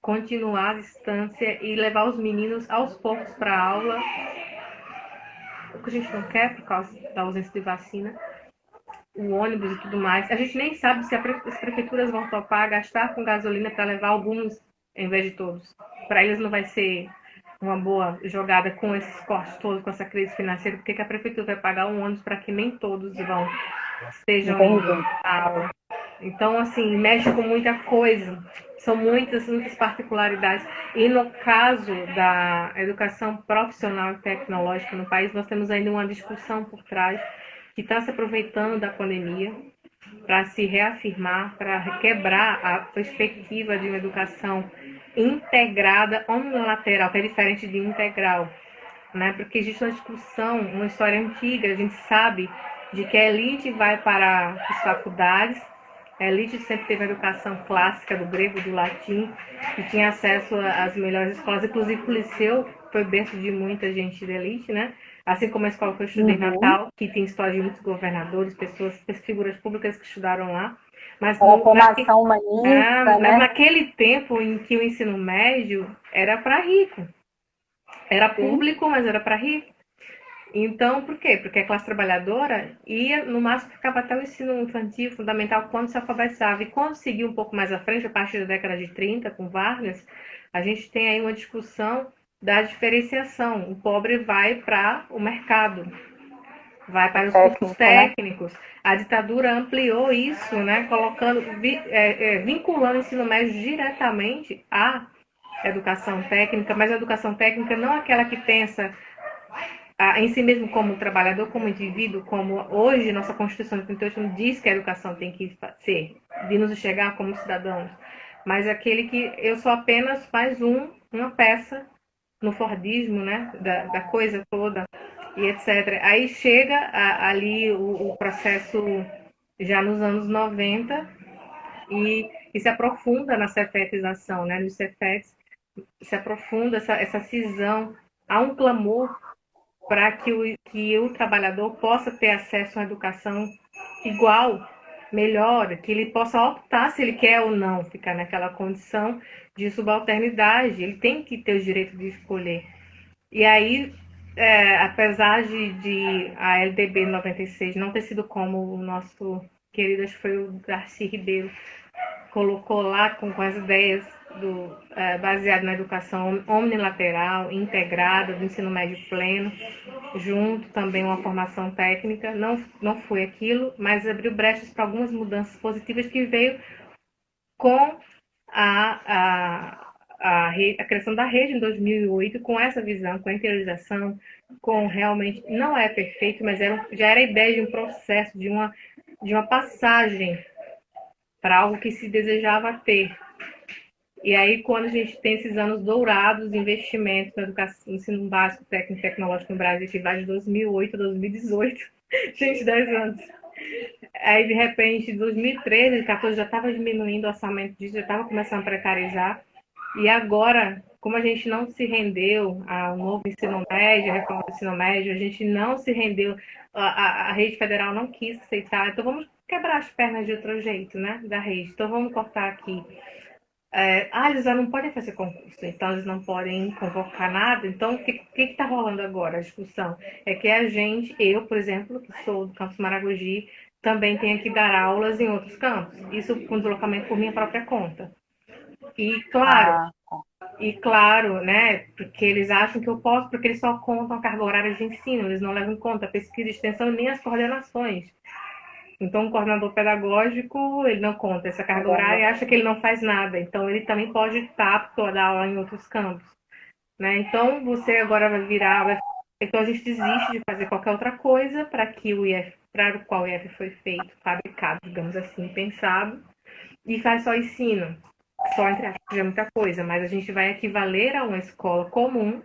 continuar a distância e levar os meninos aos poucos para a aula, o que a gente não quer por causa da ausência de vacina, o ônibus e tudo mais. A gente nem sabe se as prefeituras vão topar gastar com gasolina para levar alguns em vez de todos. Para eles não vai ser uma boa jogada com esses cortes todos, com essa crise financeira, porque que a prefeitura vai pagar um ônibus para que nem todos estejam indo à aula. Então, assim, mexe com muita coisa. São muitas, muitas particularidades. E no caso da educação profissional e tecnológica no país, nós temos ainda uma discussão por trás que está se aproveitando da pandemia para se reafirmar, para quebrar a perspectiva de uma educação integrada, omnilateral, que é diferente de integral, né? Porque existe uma discussão, uma história antiga, a gente sabe de que a elite vai para as faculdades, a elite sempre teve a educação clássica do grego, do latim, e tinha acesso às melhores escolas, inclusive o Liceu foi berço de muita gente da elite, né? Assim como a escola que eu estudei em Natal, que tem história de muitos governadores, pessoas, figuras públicas que estudaram lá. Mas A formação humanista, né? naquele tempo em que o ensino médio era para rico. Era público, mas era para rico. Então, por quê? Porque a classe trabalhadora ia, no máximo, ficava até o ensino infantil, fundamental, quando se alfabetizava. E quando seguiu um pouco mais à frente, a partir da década de 30, com Vargas, a gente tem aí uma discussão da diferenciação. O pobre vai para o mercado, vai para os cursos técnicos. Né? A ditadura ampliou isso, né? Colocando, vinculando o ensino médio diretamente à educação técnica, mas a educação técnica não é aquela que pensa em si mesmo como trabalhador, como indivíduo, como hoje nossa Constituição de 38 diz que a educação tem que ser, de nos enxergar como cidadãos, mas aquele que eu sou apenas mais uma peça no Fordismo, né, da coisa toda, e etc. Aí chega ali o processo já nos anos 90 e se aprofunda na cefetização, né, nos cefetes, se aprofunda essa cisão, há um clamor para que o trabalhador possa ter acesso a uma educação igual, melhor, que ele possa optar se ele quer ou não ficar naquela condição de subalternidade. Ele tem que ter o direito de escolher. E aí, apesar de a LDB 96 não ter sido como o nosso querido, acho que foi o Darcy Ribeiro, colocou lá com as ideias baseado na educação omnilateral, integrada, do ensino médio pleno, junto também uma formação técnica. Não foi aquilo, mas abriu brechas para algumas mudanças positivas que veio com a criação da rede em 2008, com essa visão, com a interiorização, com realmente, não é perfeito, mas já era a ideia de um processo, de uma passagem para algo que se desejava ter. E aí, quando a gente tem esses anos dourados de investimento na educação, no ensino básico, técnico e tecnológico no Brasil, que vai de 2008 a 2018, gente, 10 anos. Aí, de repente, em 2013, 2014, já estava diminuindo o orçamento disso, já estava começando a precarizar. E agora, como a gente não se rendeu ao novo ensino médio, a reforma do ensino médio, a gente não se rendeu, a rede federal não quis aceitar, então vamos quebrar as pernas de outro jeito, né, da rede. Então vamos cortar aqui. Eles já não podem fazer concurso, então eles não podem convocar nada. Então, o que está rolando agora? A discussão é que eu, por exemplo, que sou do campus Maragogi, também tenho que dar aulas em outros campos. Isso com deslocamento por minha própria conta. E claro, né, porque eles acham que eu posso, porque eles só contam a carga horária de ensino, eles não levam em conta a pesquisa, extensão nem as coordenações. Então, o coordenador pedagógico, ele não conta essa carga horária e acha que ele não faz nada. Então, ele também pode estar apto a dar aula em outros campos. Né? Então, você agora vai virar... Então, a gente desiste de fazer qualquer outra coisa para o qual o IF foi feito, fabricado, digamos assim, pensado, e faz só ensino. Só entre aspas, é muita coisa, mas a gente vai equivaler a uma escola comum,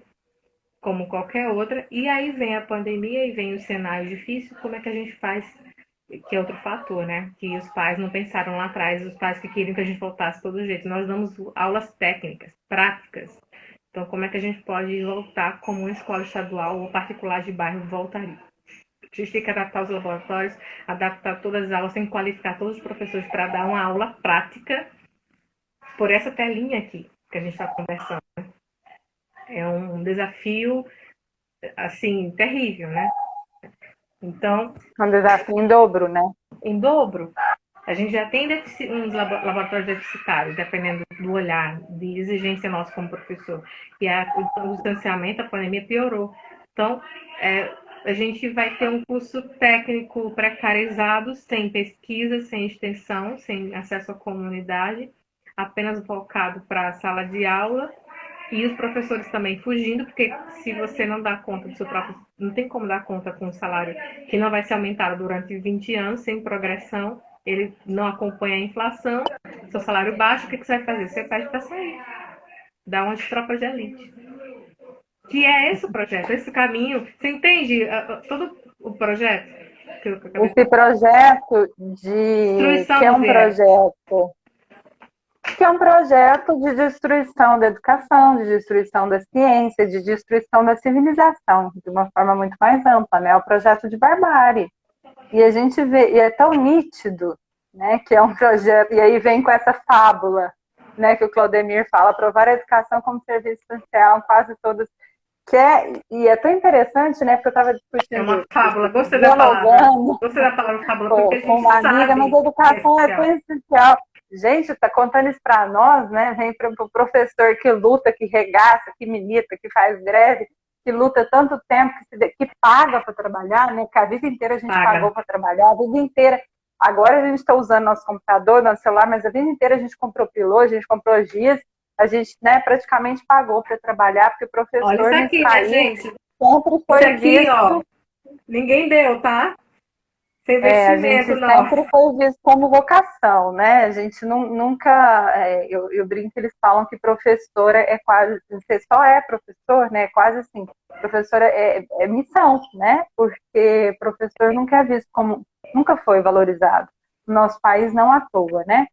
como qualquer outra, e aí vem a pandemia e vem o cenário difícil, como é que a gente faz, que é outro fator, né? Que os pais não pensaram lá atrás, os pais que queriam que a gente voltasse de todo jeito. Nós damos aulas técnicas, práticas. Então, como é que a gente pode voltar como uma escola estadual ou particular de bairro voltaria? A gente tem que adaptar os laboratórios, adaptar todas as aulas, tem que qualificar todos os professores para dar uma aula prática por essa telinha aqui que a gente está conversando. É um desafio, assim, terrível, né? Então... Um desafio em dobro, né? Em dobro. A gente já tem uns laboratórios deficitários, dependendo do olhar, de exigência nossa como professor. E o distanciamento, a pandemia piorou. Então, a gente vai ter um curso técnico precarizado, sem pesquisa, sem extensão, sem acesso à comunidade, apenas voltado para a sala de aula, e os professores também fugindo, porque se você não dá conta do seu próprio... Não tem como dar conta com um salário que não vai ser aumentado durante 20 anos, sem progressão, ele não acompanha a inflação, seu salário baixo, o que você vai fazer? Você pede para sair, dá uma de tropa de elite. Que é esse o projeto, esse caminho. Você entende todo o projeto? Esse projeto de Destruição do viés. Que é um projeto de destruição da educação, de destruição da ciência, de destruição da civilização, de uma forma muito mais ampla, né? É o projeto de barbárie. E a gente vê, e é tão nítido, né, que é um projeto, e aí vem com essa fábula, né, que o Claudemir fala, aprovar a educação como serviço essencial, quase todas, e é tão interessante, né, porque eu estava discutindo... É uma fábula, gostei da palavra. Gostei da palavra fábula, porque a gente uma amiga, mas a educação é tão essencial. Gente, está contando isso para nós, né? Vem para o professor que luta, que regaça, que milita, que faz greve, que luta tanto tempo, que paga para trabalhar, né? Que a vida inteira a gente pagou para trabalhar, a vida inteira. Agora a gente está usando nosso computador, nosso celular, mas a vida inteira a gente comprou pilô, a gente comprou giz, a gente, né, praticamente pagou para trabalhar, porque o professor... Olha isso aqui, né, gente? Sempre foi isso aqui, visto... ó, ninguém deu, tá? Sem a gente sempre foi visto como vocação, né? A gente nunca... eu brinco que eles falam que professora é quase... Você só é professor, né? Quase assim. Professora é missão, né? Porque professor nunca é visto como... Nunca foi valorizado. No nosso país não à toa, né?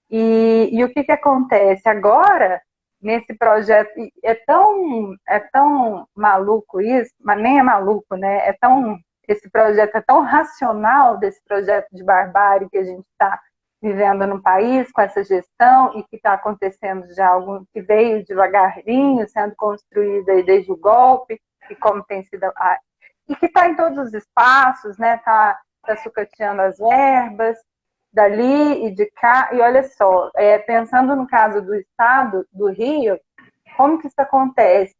E o que acontece? Agora, nesse projeto... É tão maluco isso, mas nem é maluco, né? Esse projeto é tão racional, desse projeto de barbárie que a gente está vivendo no país, com essa gestão, e que está acontecendo já que veio devagarinho, sendo construída desde o golpe, e como tem sido... E que está em todos os espaços, né? Está sucateando as verbas, dali e de cá. E olha só, pensando no caso do estado do Rio, como que isso acontece?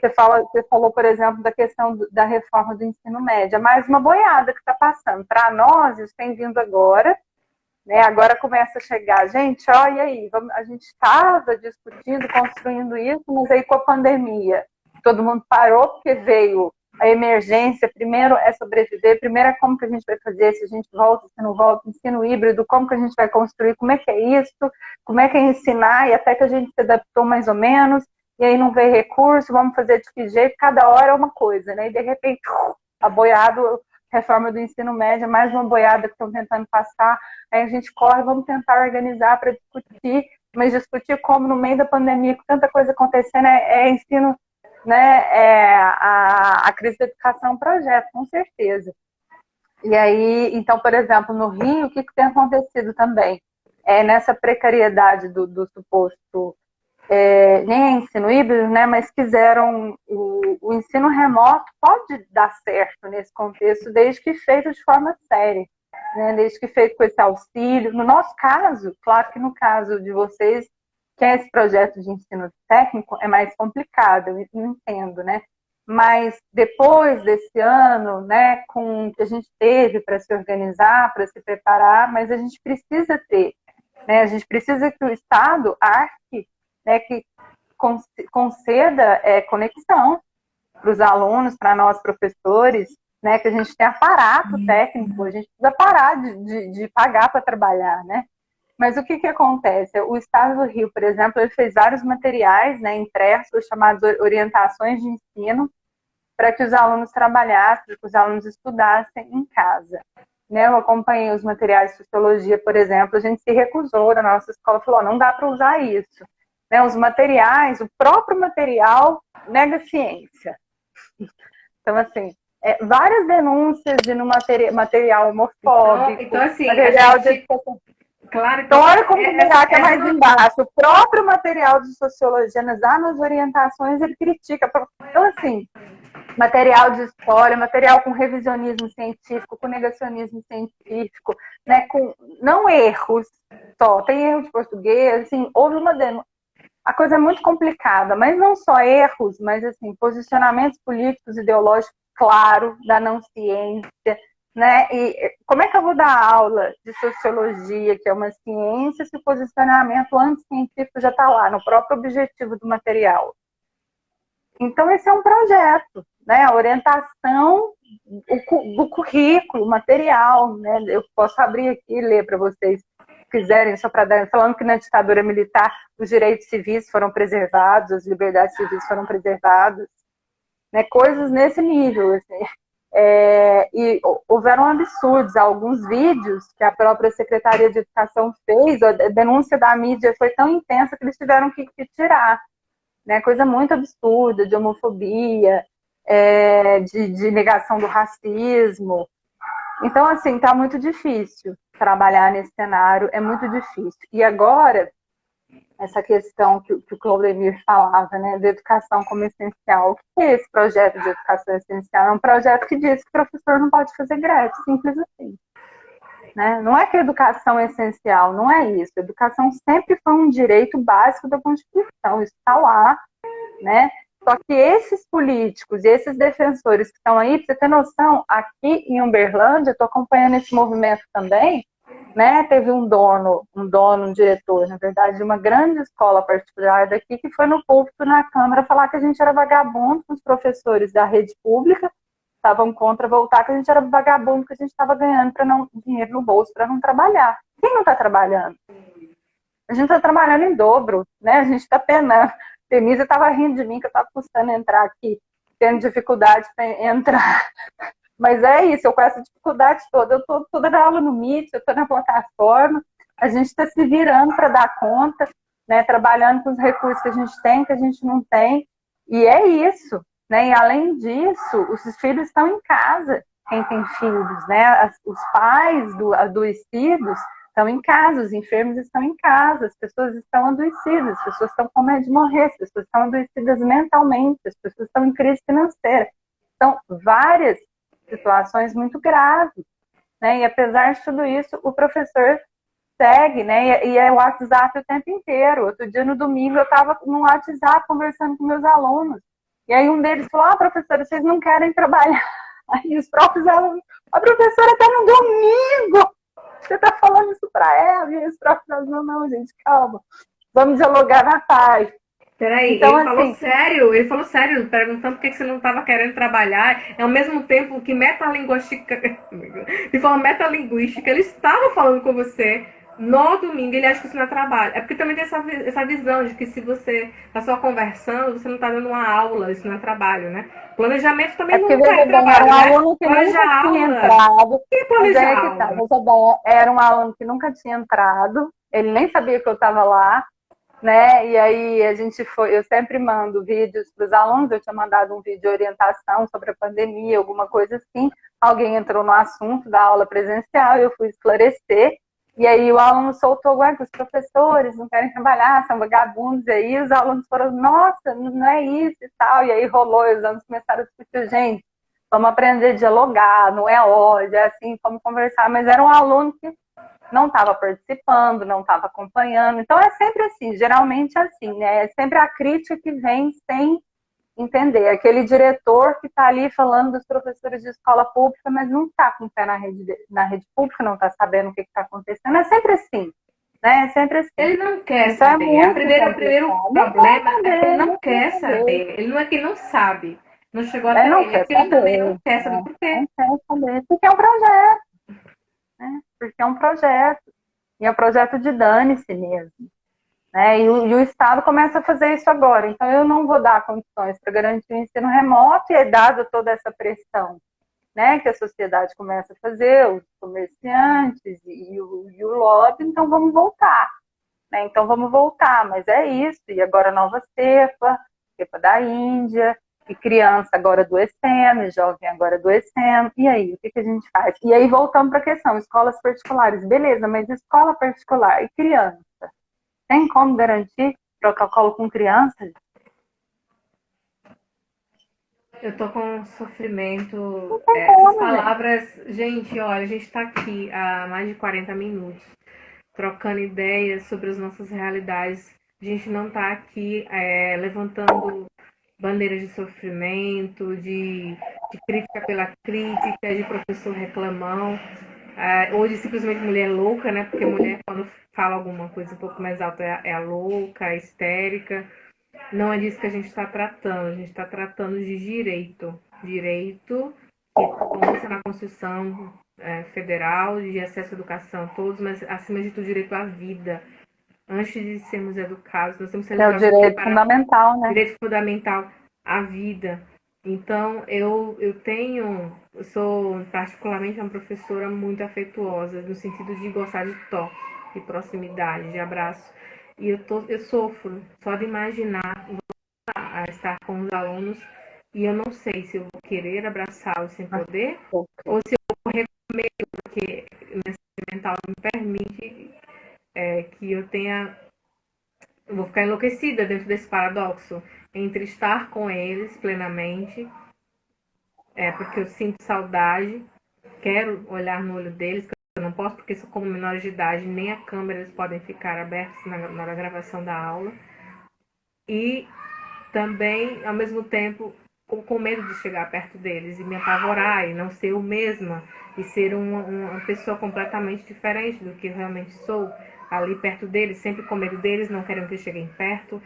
Você falou, por exemplo, da questão da reforma do ensino médio. É mais uma boiada que está passando. Para nós, isso tem vindo agora, né? Agora começa a chegar. Gente, olha aí, a gente estava discutindo, construindo isso, mas aí com a pandemia, todo mundo parou porque veio a emergência. Primeiro é sobreviver, primeiro é como que a gente vai fazer, se a gente volta, se não volta, ensino híbrido, como que a gente vai construir, como é que é isso, como é que é ensinar, e até que a gente se adaptou mais ou menos. E aí não veio recurso, vamos fazer de que jeito, cada hora é uma coisa, né? E de repente, a boiada, reforma do ensino médio, mais uma boiada que estão tentando passar, aí a gente corre, vamos tentar organizar para discutir, mas discutir como no meio da pandemia, com tanta coisa acontecendo, ensino, né? A crise da educação é um projeto, com certeza. E aí, então, por exemplo, no Rio, o que tem acontecido também? Nessa precariedade do suposto... nem é ensino híbrido, né, mas quiseram o ensino remoto pode dar certo nesse contexto, desde que feito de forma séria, né, desde que feito com esse auxílio. No nosso caso, claro que no caso de vocês, que é esse projeto de ensino técnico, é mais complicado, eu entendo, né, mas depois desse ano, né, com o que a gente teve para se organizar, para se preparar, mas a gente precisa ter, né, a gente precisa que o Estado arque, né, que conceda conexão para os alunos, para nós professores, né, que a gente tem aparato técnico, a gente precisa parar de pagar para trabalhar, né? Mas o que acontece? O Estado do Rio, por exemplo, ele fez vários materiais, né, impressos, chamados orientações de ensino, para que os alunos trabalhassem, para que os alunos estudassem em casa. Né, eu acompanhei os materiais de sociologia, por exemplo, a gente se recusou da nossa escola, falou, não dá para usar isso. Né, os materiais, o próprio material nega ciência. Então, assim, várias denúncias de material homofóbico, então assim, material de... Claro, então, olha como que é mais embaixo. O próprio material de sociologia, nas orientações, ele critica. Então, assim, material de história, material com revisionismo científico, com negacionismo científico, né, com não erros só, tem erro de português, assim, houve uma denúncia. A coisa é muito complicada, mas não só erros, mas assim, posicionamentos políticos, ideológicos claro da não ciência, né? E como é que eu vou dar aula de sociologia, que é uma ciência, se o posicionamento anticientífico já está lá, no próprio objetivo do material? Então, esse é um projeto, né? A orientação do currículo, material, né? Eu posso abrir aqui e ler para vocês, se quiserem, só para dar, falando que na ditadura militar os direitos civis foram preservados, as liberdades civis foram preservadas, né? Coisas nesse nível, assim. E houveram absurdos, alguns vídeos que a própria Secretaria de Educação fez, a denúncia da mídia foi tão intensa que eles tiveram que tirar, né? Coisa muito absurda, de homofobia, de negação do racismo. Então, assim, tá muito difícil trabalhar nesse cenário, é muito difícil. E agora, essa questão que o Claudemir falava, né, da educação como essencial. O que é esse projeto de educação essencial? É um projeto que diz que o professor não pode fazer greve, simples assim. Né? Não é que a educação é essencial, não é isso. A educação sempre foi um direito básico da Constituição, isso está lá, né? Só que esses políticos e esses defensores que estão aí, para você ter noção, aqui em Uberlândia, estou acompanhando esse movimento também, né? Teve um diretor, na verdade, de uma grande escola particular daqui, que foi no púlpito na Câmara falar que a gente era vagabundo, os professores da rede pública estavam contra voltar, que a gente era vagabundo, que a gente estava ganhando dinheiro no bolso para não trabalhar. Quem não está trabalhando? A gente está trabalhando em dobro, né? A gente está penando. Denise estava rindo de mim, que eu estava custando entrar aqui, tendo dificuldade para entrar. Mas é isso, eu com essa dificuldade toda, eu estou toda na aula no Meet, eu estou na plataforma, a gente está se virando para dar conta, né? Trabalhando com os recursos que a gente tem, que a gente não tem, e é isso, né? E além disso, os filhos estão em casa, quem tem filhos, né? Os pais adoecidos estão em casa, os enfermos estão em casa, as pessoas estão adoecidas, as pessoas estão com medo de morrer, as pessoas estão adoecidas mentalmente, as pessoas estão em crise financeira. Então, várias situações muito graves, né? E apesar de tudo isso, o professor segue, né? E é o WhatsApp o tempo inteiro. Outro dia, no domingo, eu estava no WhatsApp conversando com meus alunos. E aí um deles falou, professora, vocês não querem trabalhar? Aí os próprios alunos, a professora está no domingo! Você está falando isso para ela? E os próprios alunos, não, gente, calma. Vamos dialogar na paz. Peraí, então, ele falou sério, perguntando por que você não estava querendo trabalhar, ao mesmo tempo que de forma metalinguística, ele estava falando com você no domingo, ele acha que isso não é trabalho. É porque também tem essa visão de que se você está só conversando, você não está dando uma aula, isso não é trabalho, né? Planejamento também não é trabalho, era um aluno que nunca tinha entrado. Era um aluno que nunca tinha entrado, ele nem sabia que eu estava lá. Né? E aí eu sempre mando vídeos para os alunos, eu tinha mandado um vídeo de orientação sobre a pandemia, alguma coisa assim, alguém entrou no assunto da aula presencial, eu fui esclarecer, e aí o aluno soltou, que os professores não querem trabalhar, são vagabundos, e aí os alunos foram, nossa, não é isso e tal, e aí rolou, e os alunos começaram a discutir, gente, vamos aprender a dialogar, não é ódio, é assim, vamos conversar, mas era um aluno que não estava participando, não estava acompanhando. Então é sempre assim, geralmente é assim, né? É sempre a crítica que vem sem entender. Aquele diretor que está ali falando dos professores de escola pública, mas não está com o pé na rede pública, não está sabendo o que está acontecendo. É sempre assim. Né? É sempre assim. Ele não quer saber. O primeiro problema é que ele não quer saber. Ele não é que não sabe. Não chegou até ele. É que ele também não quer saber por quê. Não quer saber. Porque é um projeto. Né? Porque é um projeto, e é um projeto de dane-se mesmo. Né? E o Estado começa a fazer isso agora, então eu não vou dar condições para garantir o ensino remoto, e é dada toda essa pressão, né, que a sociedade começa a fazer, os comerciantes e o lobby, então vamos voltar. Né? Então vamos voltar, mas é isso, e agora nova cepa da Índia, e criança agora adoecendo, jovem agora adoecendo, e aí, o que a gente faz? E aí voltamos para a questão, escolas particulares, beleza, mas escola particular e criança, tem como garantir protocolo com criança? Eu tô com sofrimento, essas palavras, gente, olha, a gente tá aqui há mais de 40 minutos, trocando ideias sobre as nossas realidades, a gente não tá aqui levantando bandeiras de sofrimento, de de crítica pela crítica, de professor reclamão. Hoje, simplesmente mulher louca, né? Porque mulher, quando fala alguma coisa um pouco mais alta, é a louca, a histérica. Não é disso que a gente está tratando. A gente está tratando de direito. Direito que consta na Constituição Federal, de acesso à educação a todos, mas, acima de tudo, direito à vida. Antes de sermos educados, nós temos que ser É o educados direito para fundamental, né? direito fundamental à vida. Então, eu sou particularmente uma professora muito afetuosa, no sentido de gostar de toque, de proximidade, de abraço. E eu sofro só de imaginar a estar com os alunos e eu não sei se eu vou querer abraçá-los sem poder ou se eu vou correr com medo, porque minha saúde mental não me permite que eu tenha. Eu vou ficar enlouquecida dentro desse paradoxo entre estar com eles plenamente, porque eu sinto saudade, quero olhar no olho deles, que eu não posso, porque sou como menor de idade, nem a câmera eles podem ficar abertos na hora da gravação da aula. E também, ao mesmo tempo, com medo de chegar perto deles e me apavorar e não ser eu mesma e ser uma pessoa completamente diferente do que eu realmente sou ali perto deles, sempre com medo deles, não querendo que cheguem perto.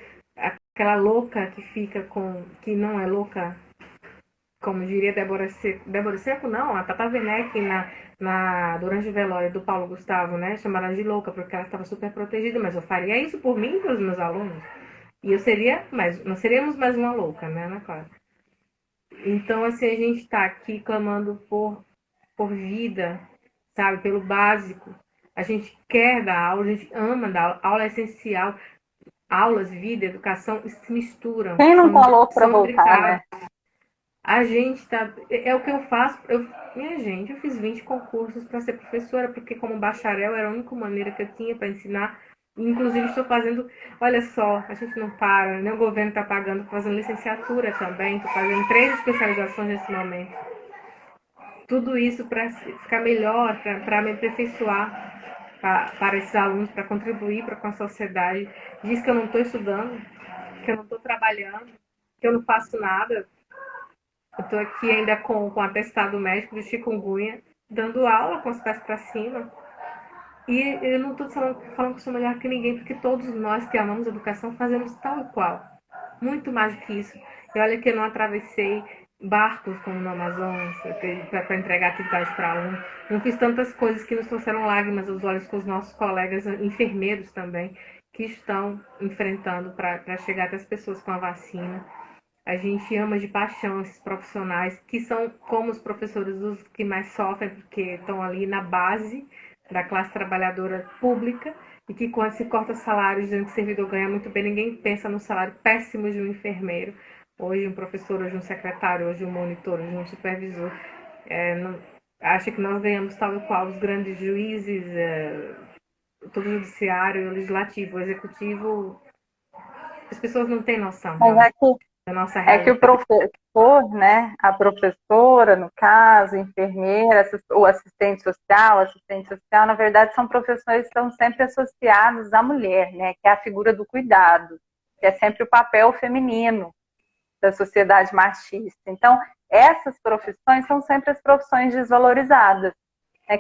Aquela louca que fica que não é louca, como diria Débora Seco. Débora Seco não, a Tata Werneck durante o velório do Paulo Gustavo, né? Chamaram de louca porque ela estava super protegida, mas eu faria isso por mim e pelos meus alunos. E nós seríamos mais uma louca, né, Ana Clara? Então, assim, a gente está aqui clamando por vida, sabe, pelo básico. A gente quer dar aula, a gente ama dar aula, aula é essencial. Aulas, vida, educação se misturam. Quem não tá louco para voltar, né? A gente tá. É o que eu faço. Minha gente, eu fiz 20 concursos para ser professora, porque como bacharel era a única maneira que eu tinha para ensinar. Inclusive, estou fazendo. Olha só, a gente não para, né? O governo está pagando, fazendo licenciatura também. Estou fazendo 3 especializações nesse momento. Tudo isso para ficar melhor, para me aperfeiçoar para esses alunos, para contribuir com a sociedade. Diz que eu não estou estudando, que eu não estou trabalhando, que eu não faço nada. Eu estou aqui ainda com atestado médico de chikungunya, dando aula com os pés para cima. E eu não estou falando que sou melhor que ninguém, porque todos nós que amamos educação fazemos tal e qual. Muito mais do que isso. E olha que eu não atravessei barcos como no Amazonas para entregar atividades para aluno. Não fiz tantas coisas que nos trouxeram lágrimas aos olhos com os nossos colegas enfermeiros também, que estão enfrentando para chegar até as pessoas com a vacina. A gente ama de paixão esses profissionais, que são como os professores os que mais sofrem, porque estão ali na base da classe trabalhadora pública, e que quando se corta salários, dizendo que o servidor ganha muito bem, ninguém pensa no salário péssimo de um enfermeiro, hoje um professor, hoje um secretário, hoje um monitor, hoje um supervisor. Acha que nós ganhamos tal e qual os grandes juízes, todo o judiciário, o legislativo, o executivo. As pessoas não têm noção. Mas da nossa é que o professor, né, a professora, no caso, enfermeira, o assistente social, na verdade, são profissões que estão sempre associadas à mulher, né, que é a figura do cuidado, que é sempre o papel feminino da sociedade machista. Então, essas profissões são sempre as profissões desvalorizadas,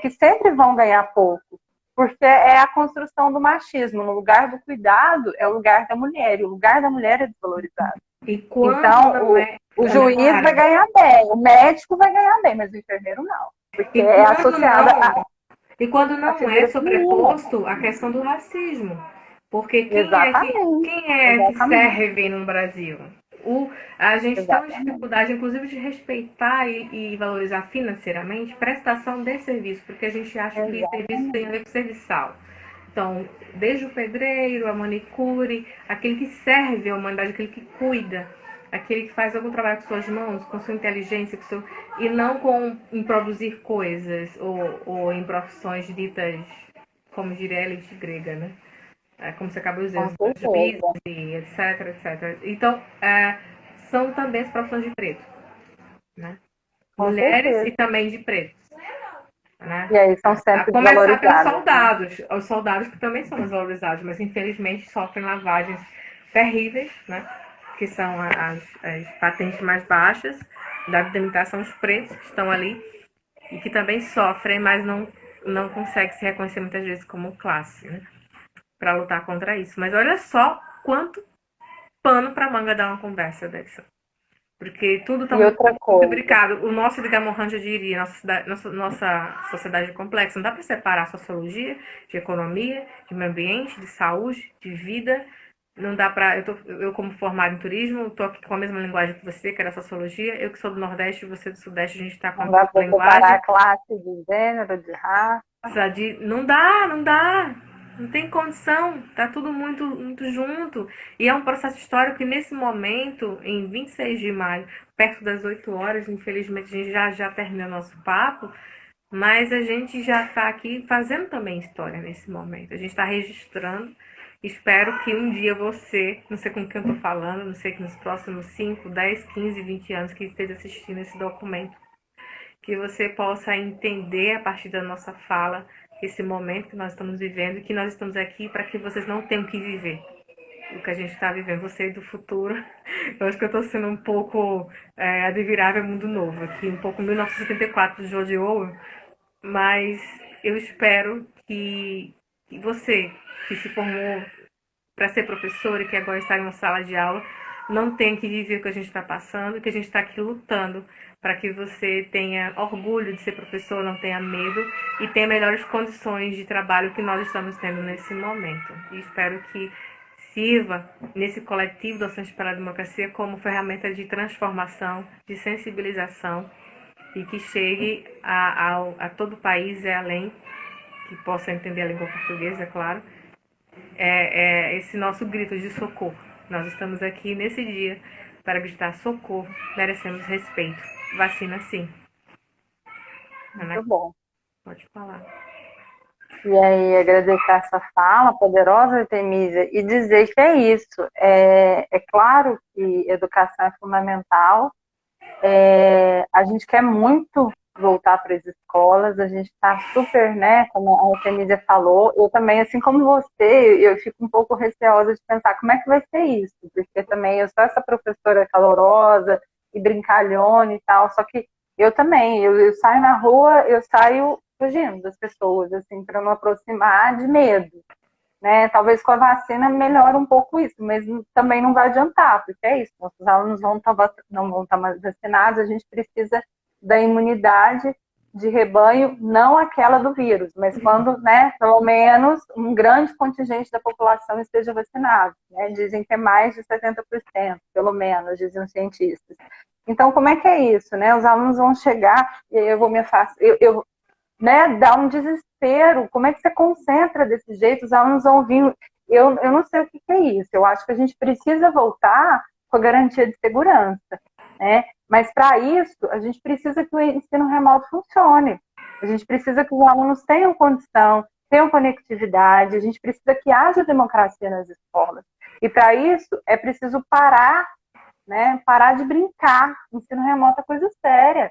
que sempre vão ganhar pouco, porque é a construção do machismo. No lugar do cuidado é o lugar da mulher, e o lugar da mulher é desvalorizado. Então, o juiz vai ganhar bem, o médico vai ganhar bem, mas o enfermeiro não, porque é associada a... E quando não é sobreposto a questão do racismo, porque quem é que serve no Brasil? A gente tem uma dificuldade, inclusive, de respeitar e valorizar financeiramente prestação de serviço, porque a gente acha que serviço tem a ver com serviçal. Então, desde o pedreiro, a manicure, aquele que serve à humanidade, aquele que cuida, aquele que faz algum trabalho com suas mãos, com sua inteligência, e não em produzir coisas ou em profissões ditas, como diria a elite grega, né? Como você acabou de dizer, os business, etc, etc. Então, são também as profissões de preto, né? Mulheres e também de pretos. Né? E aí são sempre a começar pelos soldados, os soldados que também são desvalorizados, mas infelizmente sofrem lavagens terríveis, né? Que são as patentes mais baixas, da delimitação, os pretos que estão ali e que também sofrem, mas não conseguem se reconhecer muitas vezes como classe, né? Para lutar contra isso. Mas olha só quanto pano para manga dar uma conversa dessa. Porque tudo está E outra muito coisa, brincado. O nosso, digamos, Mohan diria, nossa sociedade é complexa. Não dá para separar sociologia de economia, de meio ambiente, de saúde, de vida. Não dá para. Eu, como formada em turismo, estou aqui com a mesma linguagem que você, que era sociologia. Eu que sou do Nordeste e você do Sudeste, a gente está com a não dá mesma para separar linguagem. a classe de gênero, de raça. Não dá, não dá. Não tem condição. Tá tudo muito, muito junto. E é um processo histórico que, nesse momento, em 26 de maio, perto das 8 horas, infelizmente a gente já terminou nosso papo, mas a gente já está aqui fazendo também história nesse momento. A gente está registrando. Espero que um dia você, não sei com quem eu estou falando, não sei que nos próximos 5, 10, 15, 20 anos que esteja assistindo esse documento, que você possa entender a partir da nossa fala esse momento que nós estamos vivendo e que nós estamos aqui para que vocês não tenham que viver o que a gente está vivendo, você do futuro. Eu acho que eu estou sendo um pouco Admirável Mundo Novo, aqui um pouco 1974 de George Orwell, mas eu espero que você, que se formou para ser professor e que agora está em uma sala de aula, não tenha que viver o que a gente está passando, que a gente está aqui lutando para que você tenha orgulho de ser professor, não tenha medo e tenha melhores condições de trabalho que nós estamos tendo nesse momento. E espero que sirva nesse coletivo Docentes pela Democracia como ferramenta de transformação, de sensibilização e que chegue a todo o país e além, que possa entender a língua portuguesa, é claro, esse nosso grito de socorro. Nós estamos aqui nesse dia para gritar socorro, merecemos respeito. Vacina sim. Ana, Muito bom. pode falar. E aí, agradecer essa fala poderosa, Artemisia, e dizer que é isso. É claro que educação é fundamental. A gente quer muito voltar para as escolas, a gente está super, né, como a Artemisia falou, eu também, assim como você, eu fico um pouco receosa de pensar como é que vai ser isso, porque também eu sou essa professora calorosa e brincalhona e tal, só que eu também, eu saio na rua, eu saio fugindo das pessoas, assim, para não aproximar de medo, né? Talvez com a vacina melhore um pouco isso, mas também não vai adiantar, porque é isso, nossos alunos não vão estar mais vacinados, a gente precisa da imunidade de rebanho, não aquela do vírus, mas quando, né, pelo menos um grande contingente da população esteja vacinado, né? Dizem que é mais de 70%, pelo menos, dizem os cientistas. Então, como é que é isso, né? Os alunos vão chegar, e eu vou me afastar, né, dá um desespero. Como é que você concentra desse jeito? Os alunos vão vir. Eu não sei o que é isso. Eu acho que a gente precisa voltar com a garantia de segurança, né? Mas para isso, a gente precisa que o ensino remoto funcione. A gente precisa que os alunos tenham condição, tenham conectividade. A gente precisa que haja democracia nas escolas. E para isso, é preciso parar, né? Parar de brincar. O ensino remoto é coisa séria.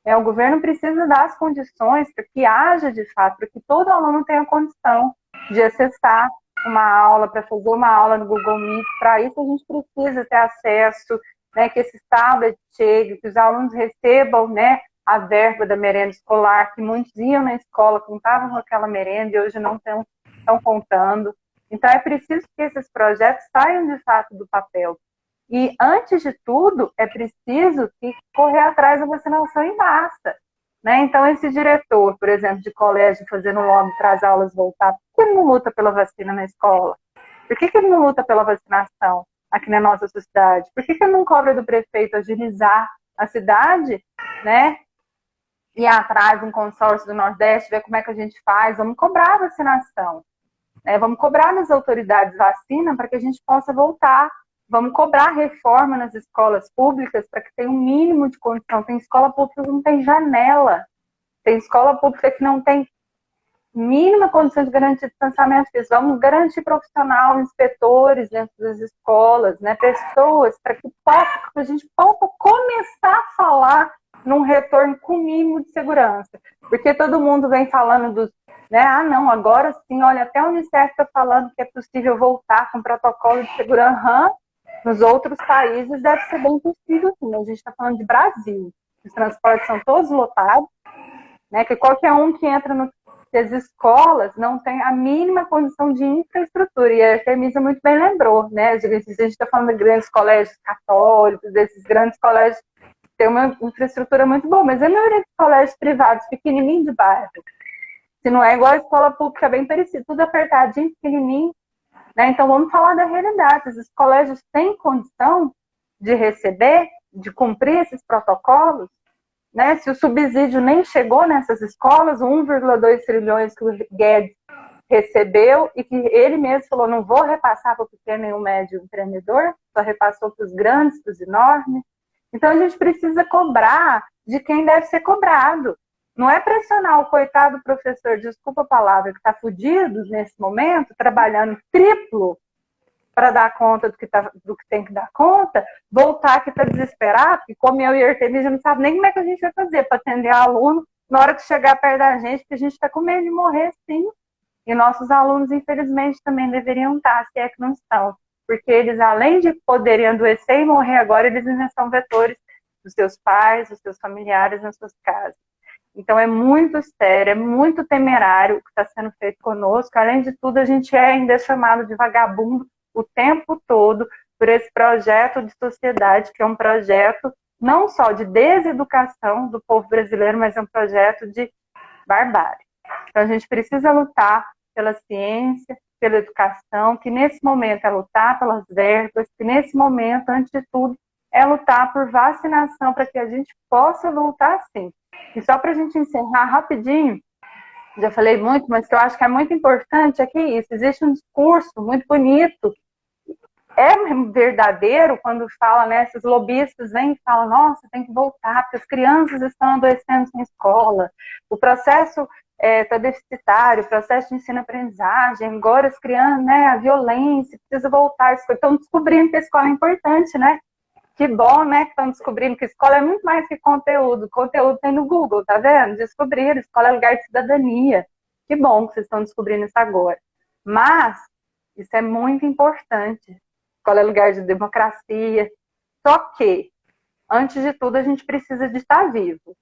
O governo precisa dar as condições para que haja, de fato, para que todo aluno tenha condição de acessar uma aula, para fazer uma aula no Google Meet. Para isso, a gente precisa ter acesso, né, que esses tablets cheguem, que os alunos recebam, né, a verba da merenda escolar, que muitos iam na escola, contavam com aquela merenda e hoje não estão contando. Então, é preciso que esses projetos saiam, de fato, do papel. E, antes de tudo, é preciso correr atrás da vacinação em massa, né? Então, esse diretor, por exemplo, de colégio fazendo lobby para as aulas voltar, por que ele não luta pela vacina na escola? Por que ele não luta pela vacinação aqui na nossa cidade? Por que ele não cobra do prefeito agilizar a cidade, né? Ir atrás de um consórcio do Nordeste, ver como é que a gente faz? Vamos cobrar a vacinação, né? Vamos cobrar das autoridades vacina para que a gente possa voltar. Vamos cobrar reforma nas escolas públicas para que tenha um mínimo de condição. Tem escola pública que não tem janela. Tem escola pública que não tem mínima condição de garantir distanciamento físico. Vamos garantir profissional, inspetores dentro das escolas, né? Pessoas para que a gente possa começar a falar num retorno com mínimo de segurança. Porque todo mundo vem falando dos, né? Ah, não, agora sim, olha, até a Unicef está falando que é possível voltar com protocolo de segurança. Nos outros países deve ser bem possível, sim. A gente está falando de Brasil. Os transportes são todos lotados, né? Que qualquer um que entra as escolas não tem a mínima condição de infraestrutura. E a Artemisa muito bem lembrou, né? A gente está falando de grandes colégios católicos, desses grandes colégios que têm uma infraestrutura muito boa, mas a maioria dos colégios privados, pequenininho de bairro, se não é igual a escola pública, bem parecido, tudo apertadinho, pequenininho, né? Então vamos falar da realidade. Os colégios têm condição de receber, de cumprir esses protocolos, né? Se o subsídio nem chegou nessas escolas, 1,2 trilhões que o Guedes recebeu e que ele mesmo falou, não vou repassar para o pequeno e o médio empreendedor, só repassou para os grandes, para os enormes. Então a gente precisa cobrar de quem deve ser cobrado. Não é pressionar o coitado professor, desculpa a palavra, que está fudido nesse momento, trabalhando triplo para dar conta do que tem que dar conta, voltar que está desesperado, porque como eu e a Artemisia não sabe nem como é que a gente vai fazer para atender aluno na hora que chegar perto da gente, porque a gente está com medo de morrer, sim. E nossos alunos, infelizmente, também deveriam estar, se é que não estão. Porque eles, além de poderem adoecer e morrer agora, eles ainda são vetores dos seus pais, dos seus familiares nas suas casas. Então é muito sério, é muito temerário o que está sendo feito conosco. Além de tudo, a gente é ainda chamado de vagabundo o tempo todo por esse projeto de sociedade, que é um projeto não só de deseducação do povo brasileiro, mas é um projeto de barbárie. Então a gente precisa lutar pela ciência, pela educação, que nesse momento é lutar pelas verbas, que nesse momento, antes de tudo, é lutar por vacinação para que a gente possa voltar sim. E só para a gente encerrar rapidinho, já falei muito, mas que eu acho que é muito importante é que isso, existe um discurso muito bonito, é verdadeiro quando fala, né, esses lobistas vêm e falam, nossa, tem que voltar, porque as crianças estão adoecendo sem escola, o processo está deficitário, o processo de ensino-aprendizagem, agora as crianças, né, a violência, precisa voltar, estão descobrindo que a escola é importante, né? Que bom, né, que estão descobrindo que escola é muito mais que conteúdo. Conteúdo tem no Google, tá vendo? Descobriram, escola é lugar de cidadania. Que bom que vocês estão descobrindo isso agora. Mas, isso é muito importante. Escola é lugar de democracia. Só que, antes de tudo, a gente precisa de estar vivo,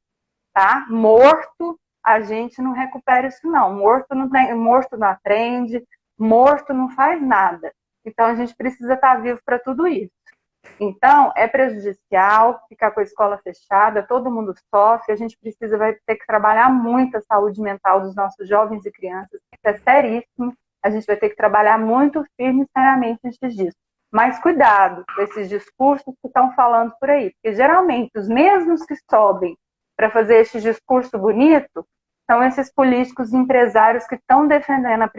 tá? Morto, a gente não recupera isso, não. Morto não aprende, morto não faz nada. Então, a gente precisa estar vivo para tudo isso. Então, é prejudicial ficar com a escola fechada, todo mundo sofre, a gente vai ter que trabalhar muito a saúde mental dos nossos jovens e crianças, isso é seríssimo, a gente vai ter que trabalhar muito firme e seriamente antes disso. Mas cuidado com esses discursos que estão falando por aí, porque geralmente os mesmos que sobem para fazer esse discurso bonito são esses políticos e empresários que estão defendendo a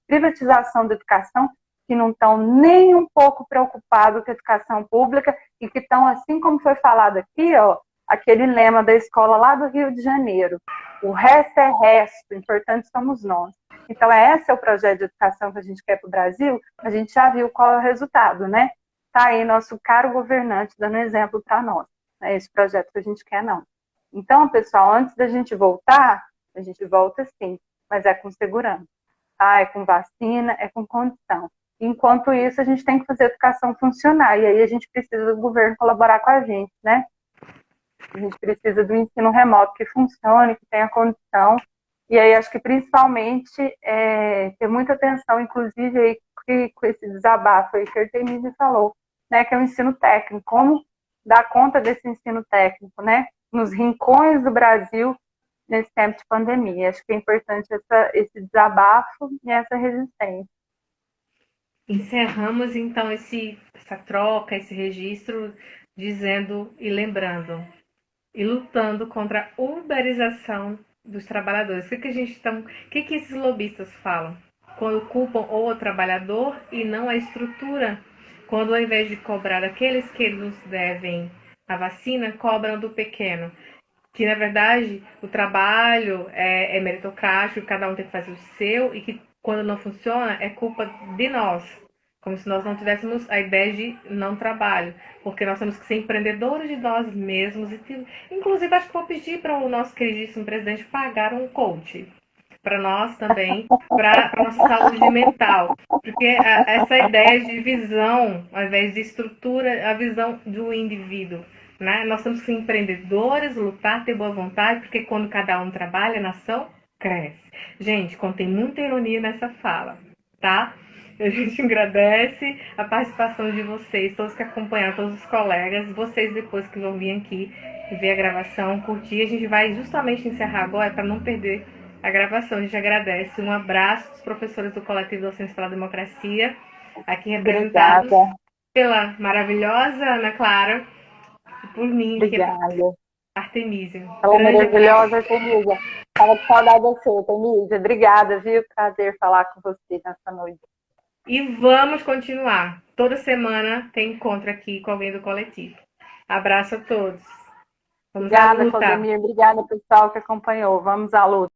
privatização da educação, que não estão nem um pouco preocupados com a educação pública e que estão, assim como foi falado aqui, ó, aquele lema da escola lá do Rio de Janeiro, o resto é resto, importante somos nós. Então, esse é o projeto de educação que a gente quer para o Brasil, a gente já viu qual é o resultado, né? Está aí nosso caro governante dando exemplo para nós. Não é esse projeto que a gente quer, não. Então, pessoal, antes da gente voltar, a gente volta sim, mas é com segurança, tá? É com vacina, é com condição. Enquanto isso, a gente tem que fazer a educação funcionar. E aí a gente precisa do governo colaborar com a gente, né? A gente precisa do ensino remoto que funcione, que tenha condição. E aí acho que principalmente ter muita atenção, inclusive aí, com esse desabafo aí que a Artemisia falou, né? Que é o ensino técnico. Como dar conta desse ensino técnico, né? Nos rincões do Brasil, nesse tempo de pandemia. Acho que é importante esse desabafo e essa resistência. Encerramos então essa troca, esse registro, dizendo e lembrando e lutando contra a uberização dos trabalhadores. O que esses lobistas falam? Quando culpam o trabalhador e não a estrutura, quando ao invés de cobrar aqueles que nos devem a vacina, cobram do pequeno. Que, na verdade, o trabalho é meritocrático, cada um tem que fazer o seu, e que, quando não funciona, é culpa de nós. Como se nós não tivéssemos a ideia de não trabalho. Porque nós temos que ser empreendedores de nós mesmos. Inclusive, acho que vou pedir para o nosso queridíssimo presidente pagar um coach. para nós também, para a nossa saúde mental. Porque essa ideia de visão, ao invés de estrutura, a visão do indivíduo. Né? Nós temos que ser empreendedores, lutar, ter boa vontade, porque quando cada um trabalha, a nação cresce. Gente, contém muita ironia nessa fala, tá? A gente agradece a participação de vocês, todos que acompanharam, todos os colegas, vocês depois que vão vir aqui ver a gravação, curtir. A gente vai justamente encerrar agora para não perder a gravação. A gente agradece. Um abraço dos professores do Coletivo Docentes pela Democracia, aqui representados pela maravilhosa Ana Clara e por mim, Obrigada. Artemisia. Ela maravilhosa, Artemisia. Estava com saudade de você, Artemisia. Obrigada, viu? Prazer falar com você nessa noite. E vamos continuar. Toda semana tem encontro aqui com alguém do coletivo. Abraço a todos. Vamos à luta. Obrigada, Claudemir. Obrigada, pessoal que acompanhou. Vamos à luta.